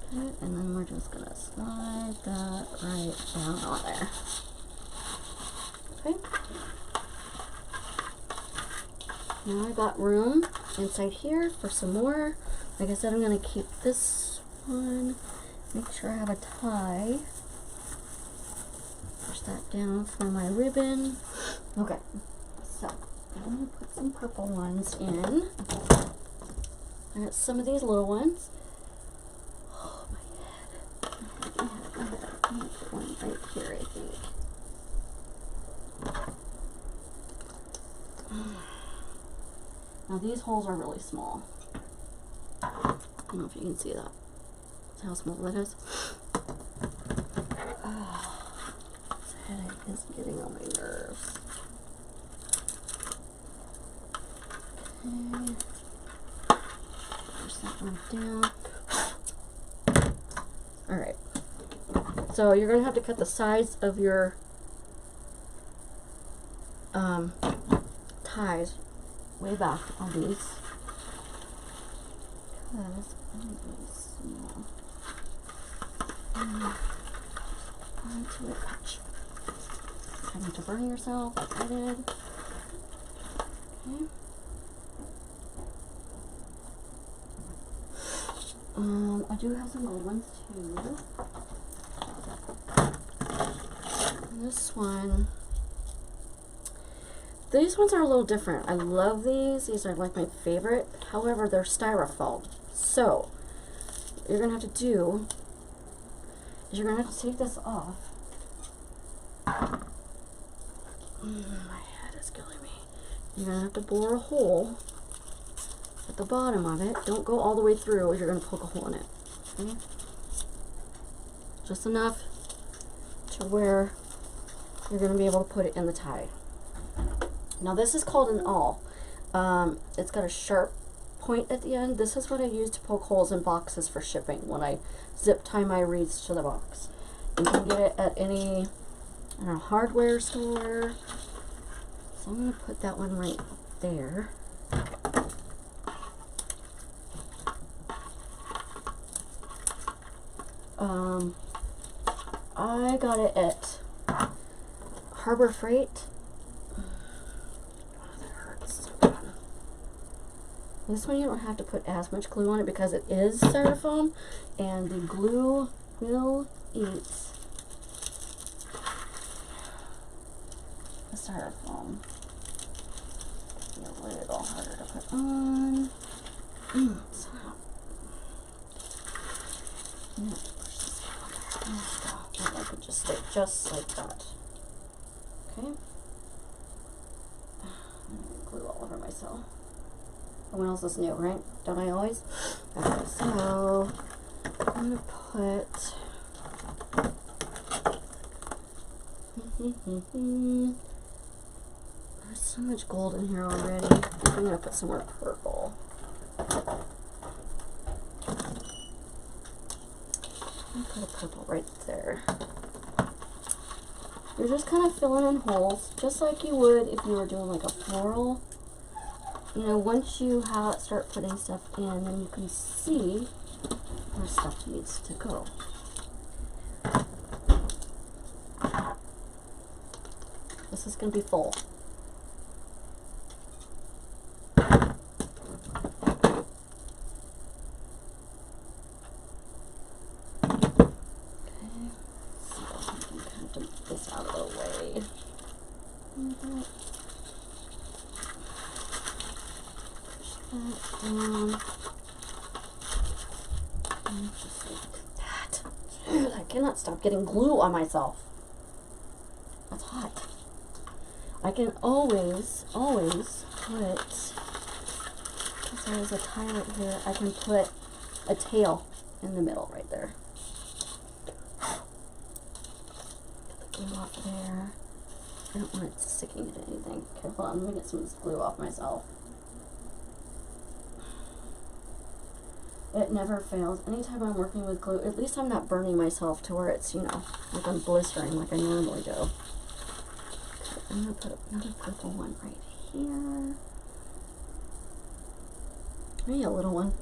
Okay, and then we're just gonna slide that right down on there. Okay. Now I got room inside here for some more. Like I said, I'm gonna keep this one. Make sure I have a tie. Push that down for my ribbon. Okay, so I'm gonna put some purple ones in. I got some of these little ones. Oh, my head. I need one right here, I think. Now these holes are really small. I don't know if you can see that. That's how small that is. Oh, this headache is getting on my nerves. Okay. Push that one down. Alright. So you're going to have to cut the sides of your ties way back on these. Because I'm really small. Onto it. Ouch. Trying to burn yourself like I did. Okay. I do have some gold ones too. And this one. These ones are a little different. I love these. These are like my favorite. However, they're styrofoam. So, what you're going to have to do is you're going to have to take this off. My head is killing me. You're going to have to bore a hole at the bottom of it. Don't go all the way through or you're going to poke a hole in it. Okay? Just enough to where you're going to be able to put it in the tie. Now this is called an awl. It's got a sharp point at the end. This is what I use to poke holes in boxes for shipping when I zip tie my wreaths to the box. You can get it at any, I don't know, hardware store. So I'm going to put that one right there. I got it at Harbor Freight. This one you don't have to put as much glue on it because it is styrofoam and the glue will eat the styrofoam. Be a little harder to put on. So, yeah, push this down there. Maybe I could just stay just like that. Okay. Glue all over myself. Someone else is new, right? Don't I always? Okay, so I'm gonna put there's so much gold in here already. I'm gonna put some more purple. I'm gonna put a purple right there. You're just kind of filling in holes, just like you would if you were doing like a floral. You know, once you start putting stuff in, then you can see where stuff needs to go. This is going to be full. This out of the way. Push that down. And just like that. Dude, I cannot stop getting glue on myself. That's hot. I can always put, because there's a tie right here, I can put a tail in the middle right there. Glue off there. I don't want it sticking to anything. Okay, hold on, let me get some of this glue off myself. It never fails. Anytime I'm working with glue, at least I'm not burning myself to where it's, you know, like I'm blistering like I normally do. Okay, I'm gonna put another purple one right here. Maybe a little one.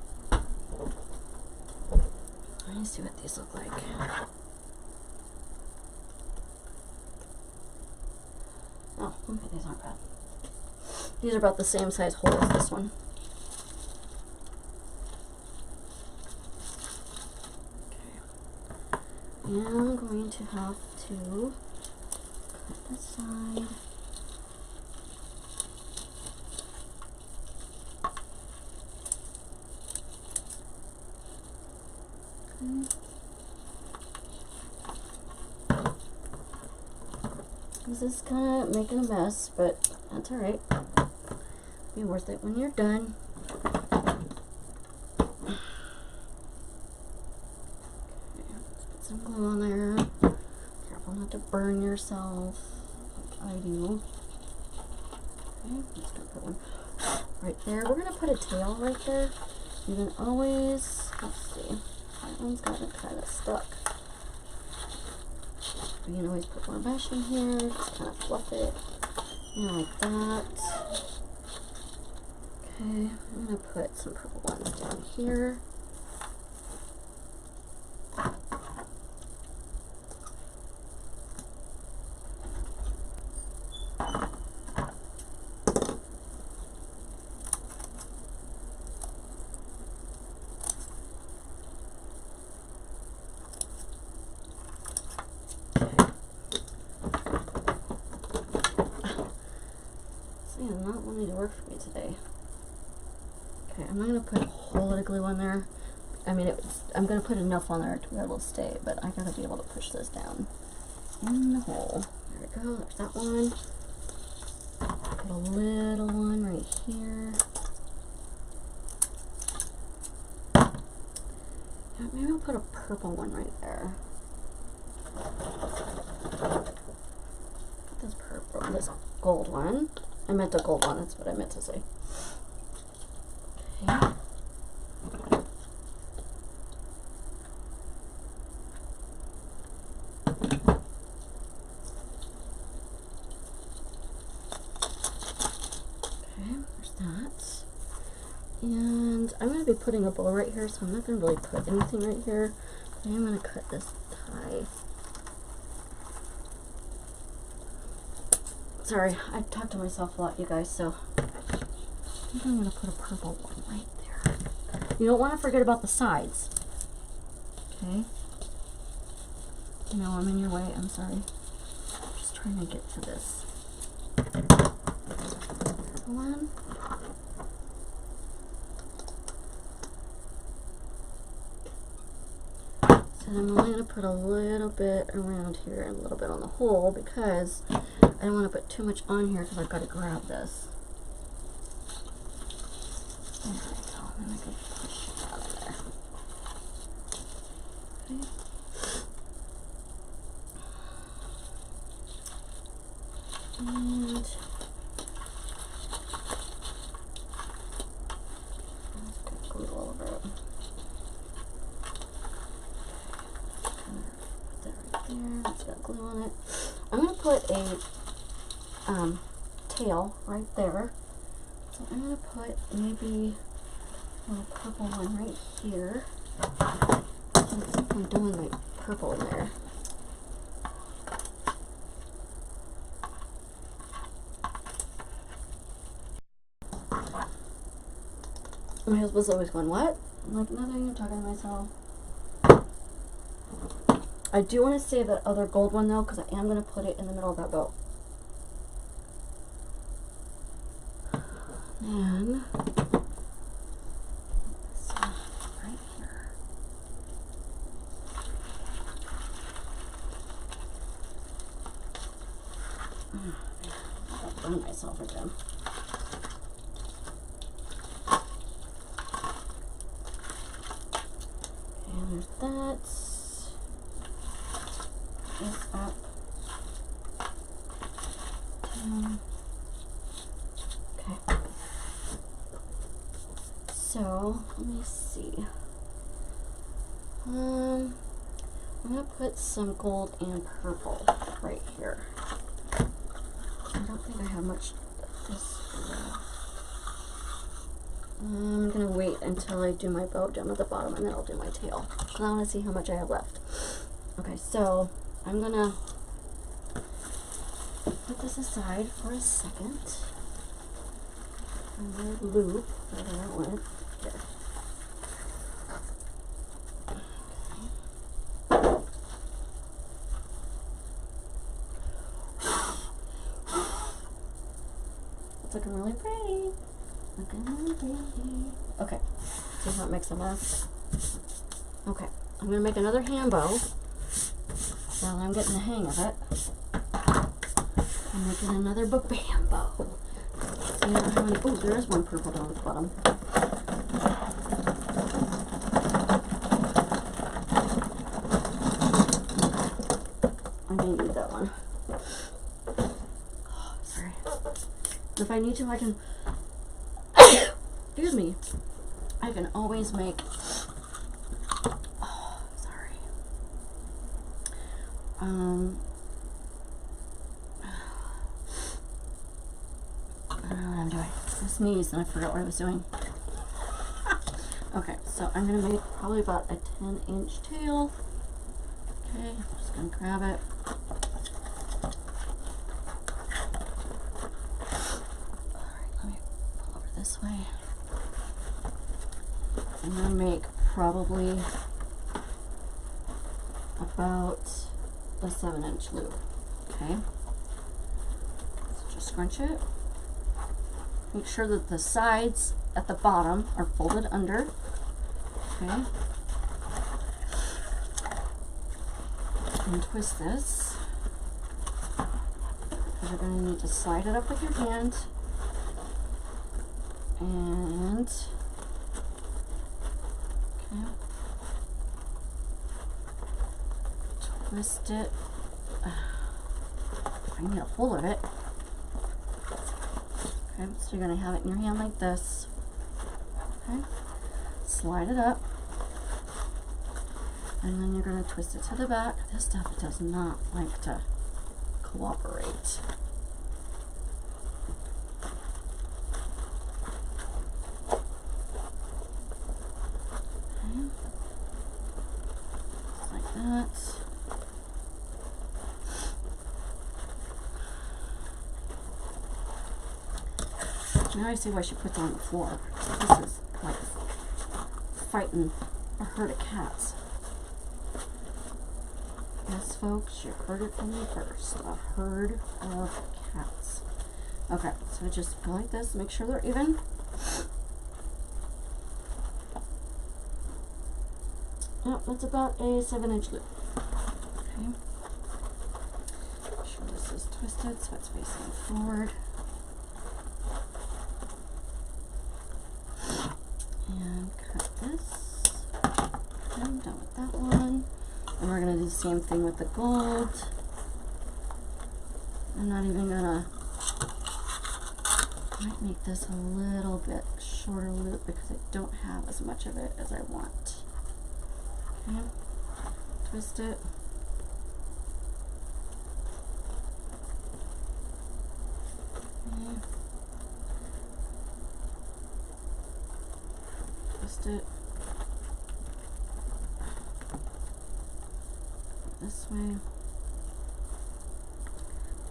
Let me see what these look like. Oh, okay, these aren't bad. These are about the same size hole as this one. Okay. And I'm going to have to cut this side. Okay. This is kind of making a mess, but that's alright. Be worth it when you're done. Okay, let's put some glue on there. Careful not to burn yourself, like I do. Okay, I'm just gonna put one right there. We're gonna put a tail right there. You can always, let's see, that one's gotten kind of stuck. You can always put more mesh in here, just kind of fluff it, you know, like that. Okay, I'm going to put some purple ones down here. Not wanting to work for me today. Okay, I'm not going to put a whole lot of glue on there. I mean, I'm going to put enough on there to be able to stay, but I got to be able to push this down in the hole. There we go, there's that one. Put a little one right here. Yeah, maybe I'll put a purple one right there. Put this purple, this gold one. I meant the gold one, that's what I meant to say. Okay. Okay, there's that. And I'm going to be putting a bow right here, so I'm not going to really put anything right here. I am going to cut this tie. Sorry, I talk to myself a lot, you guys, so I think I'm going to put a purple one right there. You don't want to forget about the sides. Okay? No, I'm in your way, I'm sorry. I'm just trying to get to this. Purple one. So And I'm only going to put a little bit around here and a little bit on the hole because I don't want to put too much on here because I've got to grab this. There we go. And I can push it out of there. Okay. And let's put glue all over it. Put that right there. It's got glue on it. I'm going to put a tail right there. So I'm going to put maybe a little purple one right here. I think I'm doing like purple in there. My husband's always going, what? I'm like, nothing, I'm talking to myself. I do want to save that other gold one though, because I am going to put it in the middle of that bow. And this one right here. I'll burn myself again. And there's that. This up. Okay. So let me see. I'm gonna put some gold and purple right here. I don't think I have much of this left. I'm gonna wait until I do my bow down at the bottom and then I'll do my tail. I want to see how much I have left. Okay, so I'm gonna put this aside for a second. Another loop that I want here. It's looking really pretty. Looking really pretty. Okay, see how it makes a mess? Okay, I'm gonna make another hand bow. Now that I'm getting the hang of it. I'm making another bam bow. See, I don't have any, oh, there is one purple down at the bottom. I may need that one. Oh, sorry. If I need to, I can, excuse me, I can always make, oh, sorry. I don't know what I'm doing. I sneezed and I forgot what I was doing. Okay, so I'm going to make probably about a 10-inch tail. Okay, I'm just going to grab it. Alright, let me pull over this way. I'm going to make probably about a 7-inch loop. Okay, so just scrunch it. Make sure that the sides at the bottom are folded under. Okay. And twist this. You're going to need to slide it up with your hand. And okay. Twist it. I need a hold of it. Okay, so you're going to have it in your hand like this. Okay, slide it up. And then you're going to twist it to the back. This stuff does not like to cooperate. Okay, just like that. Now I see why she puts it on the floor. This is like fighting a herd of cats. Yes, folks, you heard it from me first. A herd of cats. Okay, so just go like this. Make sure they're even. Yep, that's about a 7-inch loop. Okay. Make sure this is twisted so it's facing forward. And cut this. I'm done with that one. And we're gonna do the same thing with the gold. I'm not even gonna, I might make this a little bit shorter loop because I don't have as much of it as I want. Okay, twist it. Okay. Twist it. This way.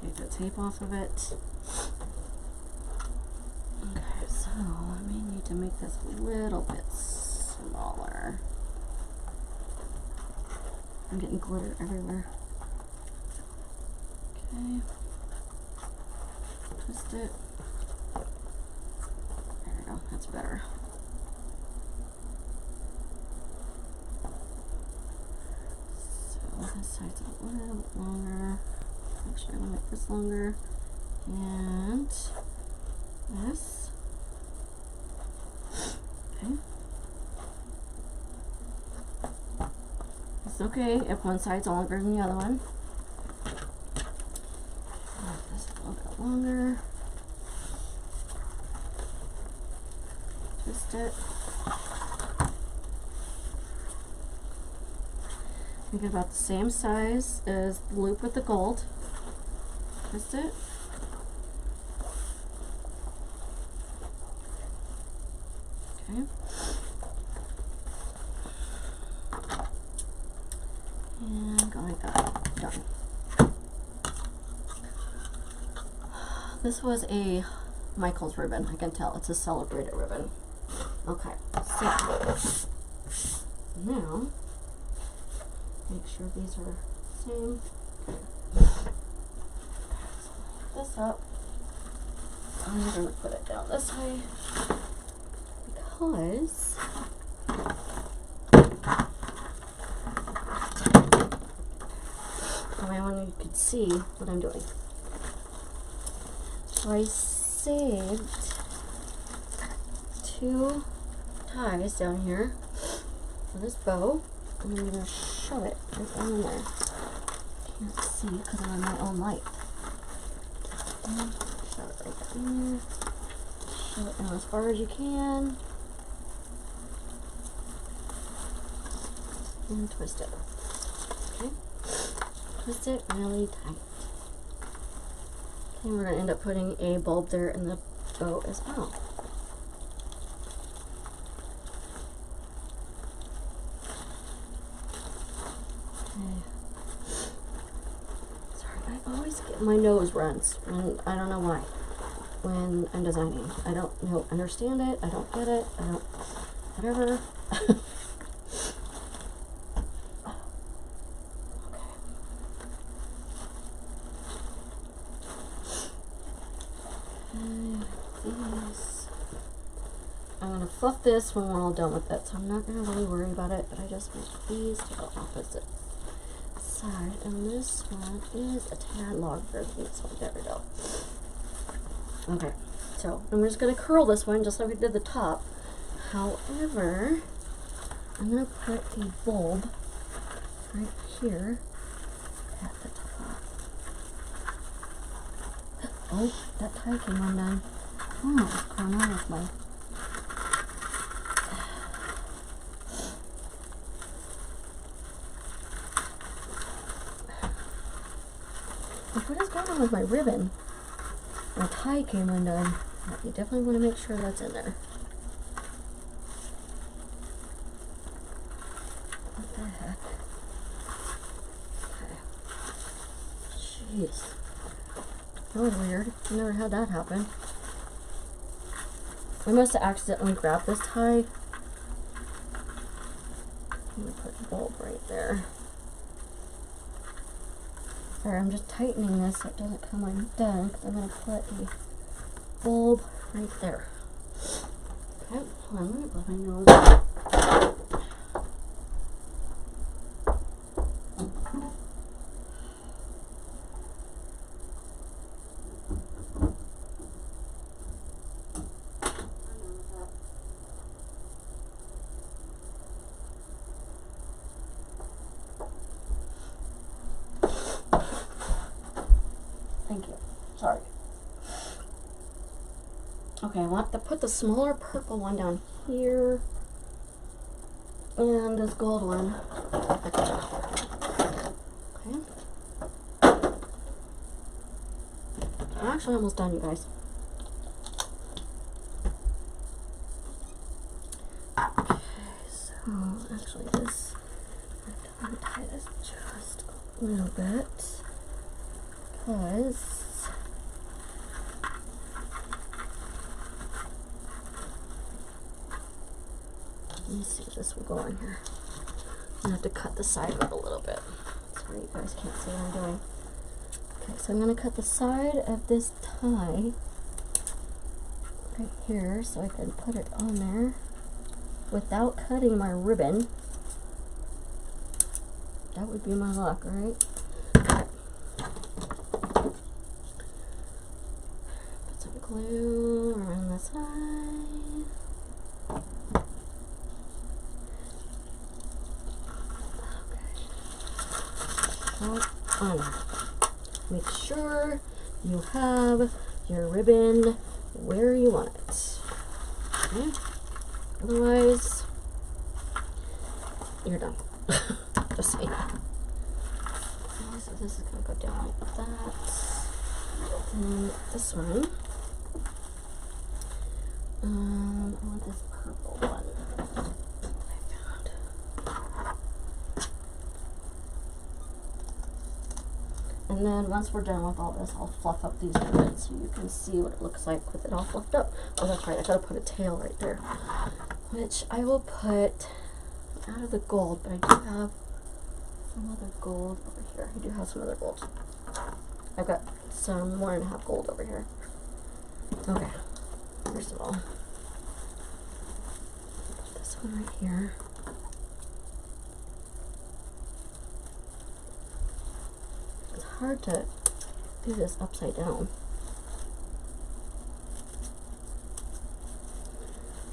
Take the tape off of it. Okay, so I may need to make this a little bit smaller. I'm getting glitter everywhere. Okay. Twist it. There we go, that's better. So this side's a little bit longer. Actually, I'm gonna make this longer. And this. Okay. It's okay if one side's longer than the other one. Make this a little bit longer. Twist it. Make it about the same size as the loop with the gold. Twist it. Okay. And go like that. Done. This was a Michaels ribbon. I can tell it's a celebrated ribbon. Okay, so now make sure these are the same. This up. I'm going to put it down this way because I wanted you could see what I'm doing. So I saved 2 ties down here for this bow. I'm going to shove it right down in there. Can't see because I'm on my own light. And shove it right down there. Shove it down as far as you can. And twist it. Okay. Twist it really tight. Okay, we're going to end up putting a bulb there in the bow as well. My nose runs, and I don't know why. When I'm designing, I don't understand it. I don't get it. I don't, whatever. Okay. These. I'm gonna fluff this when we're all done with it, so I'm not gonna really worry about it. But I just want these to go opposite. And this one is a tad longer than this one. There we go. Okay, so I'm just going to curl this one just like we did the top. However, I'm going to put a bulb right here at the top. Oh, that tie came undone. Oh, what's going on with my... What is going on with my ribbon? My tie came undone. You definitely want to make sure that's in there. What the heck? Okay. Jeez. That was weird. I never had that happen. I must have accidentally grabbed this tie. I'm going to put a bulb right there. Sorry, I'm just tightening this so it doesn't come undone because I'm going to put a bulb right there. Okay, hold on, I'm going to blow my nose. Okay, I want to put the smaller purple one down here. And this gold one. Okay. I'm actually almost done, you guys. Okay, so actually this, I have to untie this just a little bit because let me see if this will go in here. I'm gonna have to cut the side up a little bit. Sorry, you guys can't see what I'm doing. Okay, so I'm gonna cut the side of this tie right here so I can put it on there without cutting my ribbon. That would be my luck, right? Okay. Put some glue around the side. Okay. On. Make sure you have your ribbon where you want it. Okay. Otherwise, you're done. Just saying. Okay, so this is going to go down like that. And this one. I want this purple one that I found. And then once we're done with all this, I'll fluff up these ribbons so you can see what it looks like with it all fluffed up. Oh, that's right, I gotta put a tail right there, which I will put out of the gold, but I do have some other gold over here. I do have some other gold. I've got some 1.5 gold over here. Okay, first of all, this one right here. It's hard to do this upside down.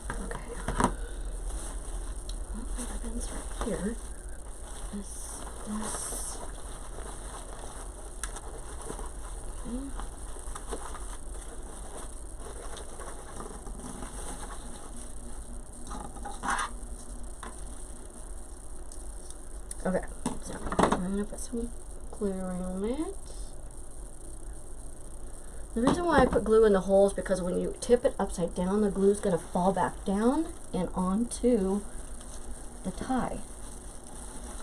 Okay. Well, my ribbon's right here. This. Okay. Okay, so I'm gonna put some glue around it. The reason why I put glue in the hole is because when you tip it upside down, the glue is going to fall back down and onto the tie.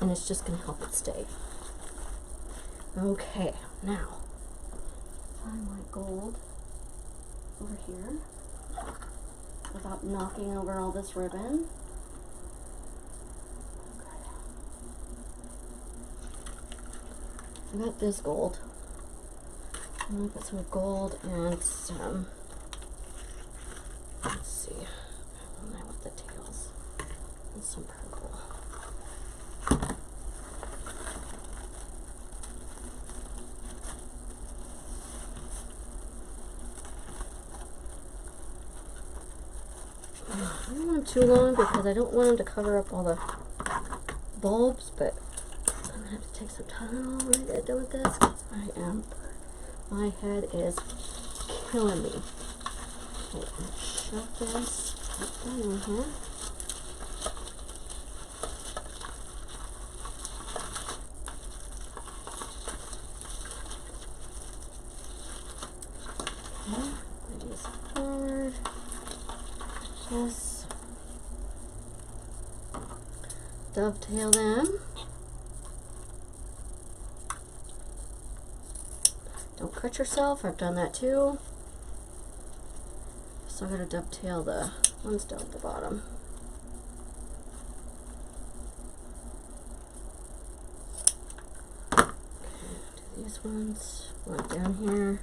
And it's just going to help it stay. Okay, now, find my gold over here without knocking over all this ribbon. I got this gold. I'm going to put some gold and some, let's see, I want the tails, and some purple. I don't want them too long because I don't want them to cover up all the bulbs, but I'm going to have to take some time when I get done with this because my head is killing me. Okay, let's shove this right in here. Okay, put these forward. Just dovetail them. Don't cut yourself, I've done that too. So I'm going to dovetail the ones down at the bottom. Okay, do these ones, one down here.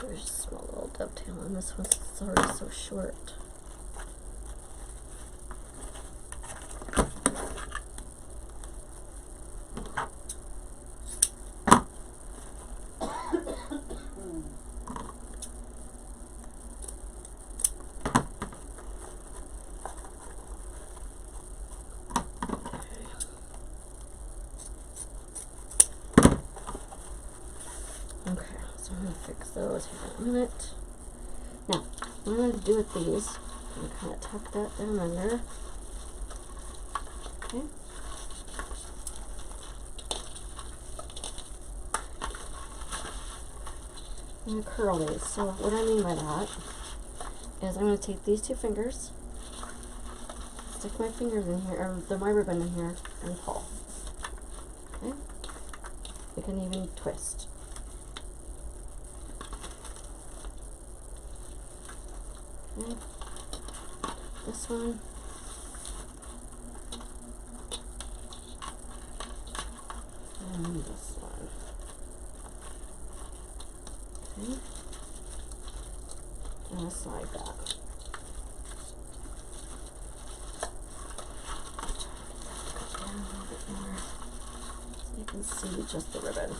There's a small little dovetail on this one, it's already so short. fix those here in a minute. Now, what I'm going to do with these, I'm going to kind of tuck that down under. Okay. I'm going to curl these. So what I mean by that is I'm going to take these two fingers, stick my fingers in here, or my ribbon in here, and pull. Okay? You can even twist. Okay. This one. And this one. Okay. Just like that. Down a little bit more so you can see just the ribbon.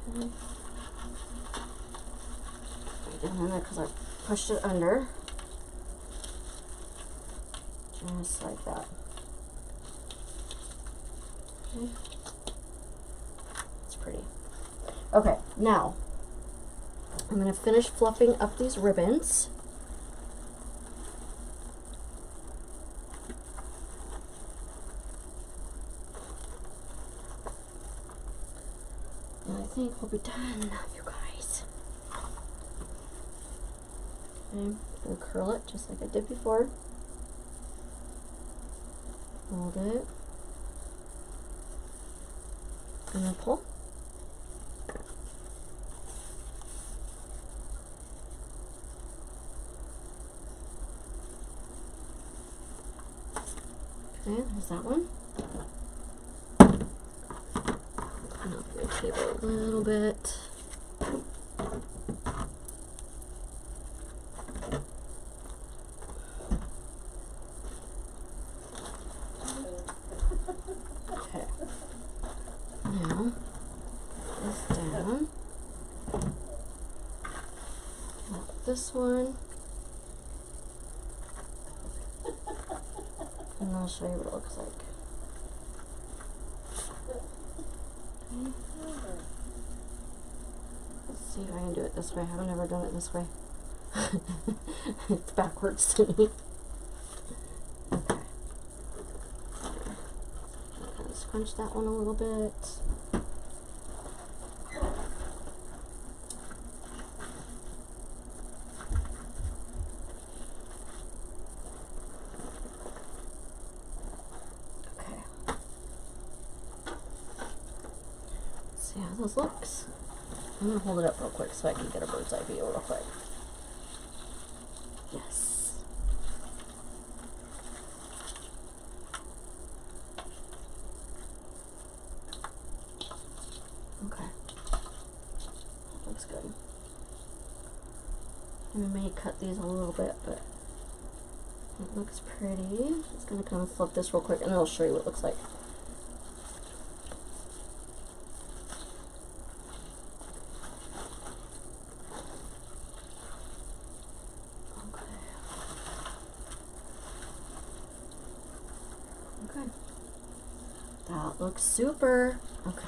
Okay. Right down in there because I pushed it under. Just like that. Okay. It's pretty. Okay, now I'm going to finish fluffing up these ribbons. And I think we'll be done now, you guys. Okay, I'm going to curl it just like I did before. Hold it. And then pull. Okay, there's that one. Clean up your table a little bit. Okay. Now, this down. This one. And I'll show you what it looks like. Okay. Let's see if I can do it this way. I haven't ever done it this way. It's backwards to me. Okay. Kind of scrunch that one a little bit. See how this looks. I'm going to hold it up real quick so I can get a bird's eye view real quick. Yes. Okay. That looks good. I may cut these a little bit, but it looks pretty. Just going to kind of flip this real quick and then I'll show you what it looks like. Okay. That looks super. Okay.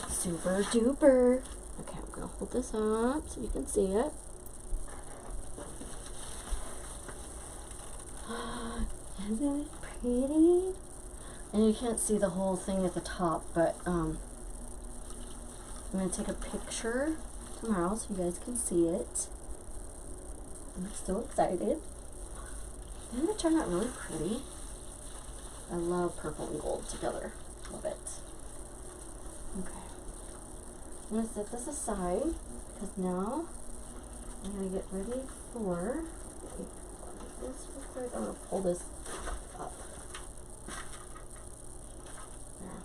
Super duper. Okay, I'm gonna hold this up so you can see it. Isn't it pretty? And you can't see the whole thing at the top, but I'm gonna take a picture tomorrow so you guys can see it. I'm so excited. Didn't it turn out really pretty? I love purple and gold together. Love it. Okay. I'm going to set this aside because now I'm going to get ready for this real quick. I'm going to pull this up. There.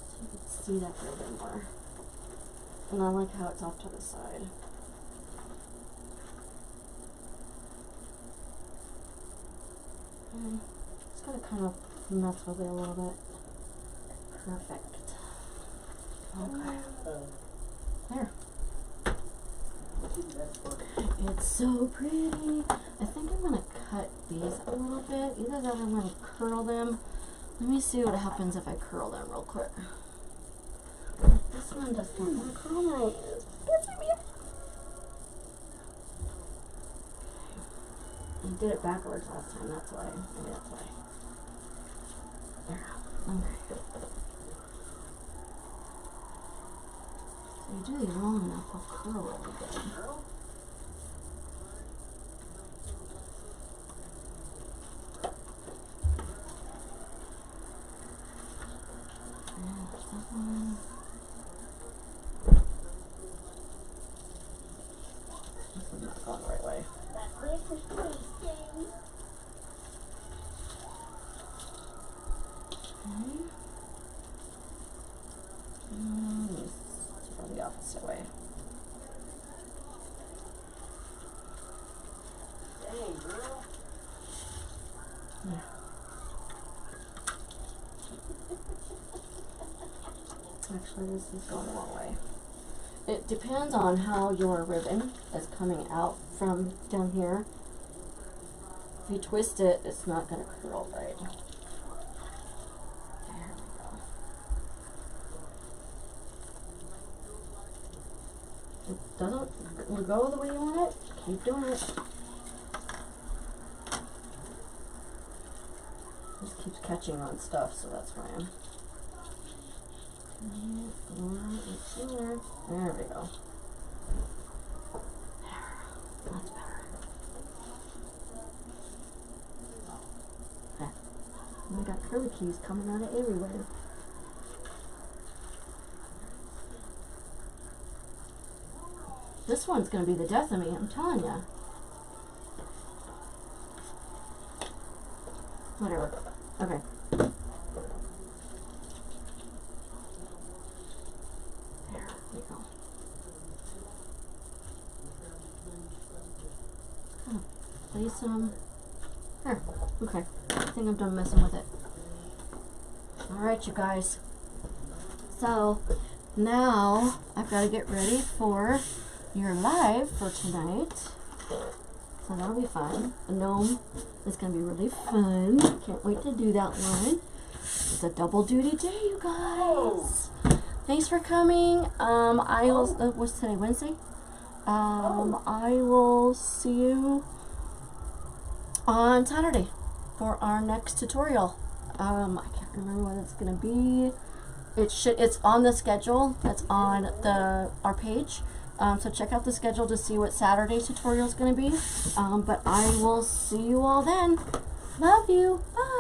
So you can see that a little bit more. And I like how it's off to the side. Just gotta kind of mess with it a little bit. Perfect. Okay. There. It's so pretty. I think I'm gonna cut these a little bit. Either that or I'm gonna curl them. Let me see what happens if I curl them real quick. This one does not want to curl my ears. I did it backwards last time, that's why. Maybe that's why. There. Okay. So you do these long enough, I'll curl it again. And there's that one. This one's not going the right way. Okay. Let's go the opposite way. Dang, girl. Yeah. Actually, this is going the wrong way. It depends on how your ribbon is coming out from down here. If you twist it, it's not going to curl right. There we go. It doesn't go the way you want it. Keep doing it. This keeps catching on stuff, so that's why I'm. There we go. There. That's better. Okay. And I got curly keys coming out of everywhere. This one's gonna be the death of me, I'm telling ya. Whatever. Okay. There we go. Place them. There. Okay. I think I'm done messing with it. Alright, you guys. So, now I've got to get ready for your live for tonight. So that'll be fun. The gnome is going to be really fun. Can't wait to do that one. It's a double duty day, you guys. Thanks for coming. I will, what's today, Wednesday? I will see you on Saturday for our next tutorial. I can't remember what it's going to be. It's on the schedule that's on our page. So check out the schedule to see what Saturday's tutorial is going to be. But I will see you all then. Love you. Bye.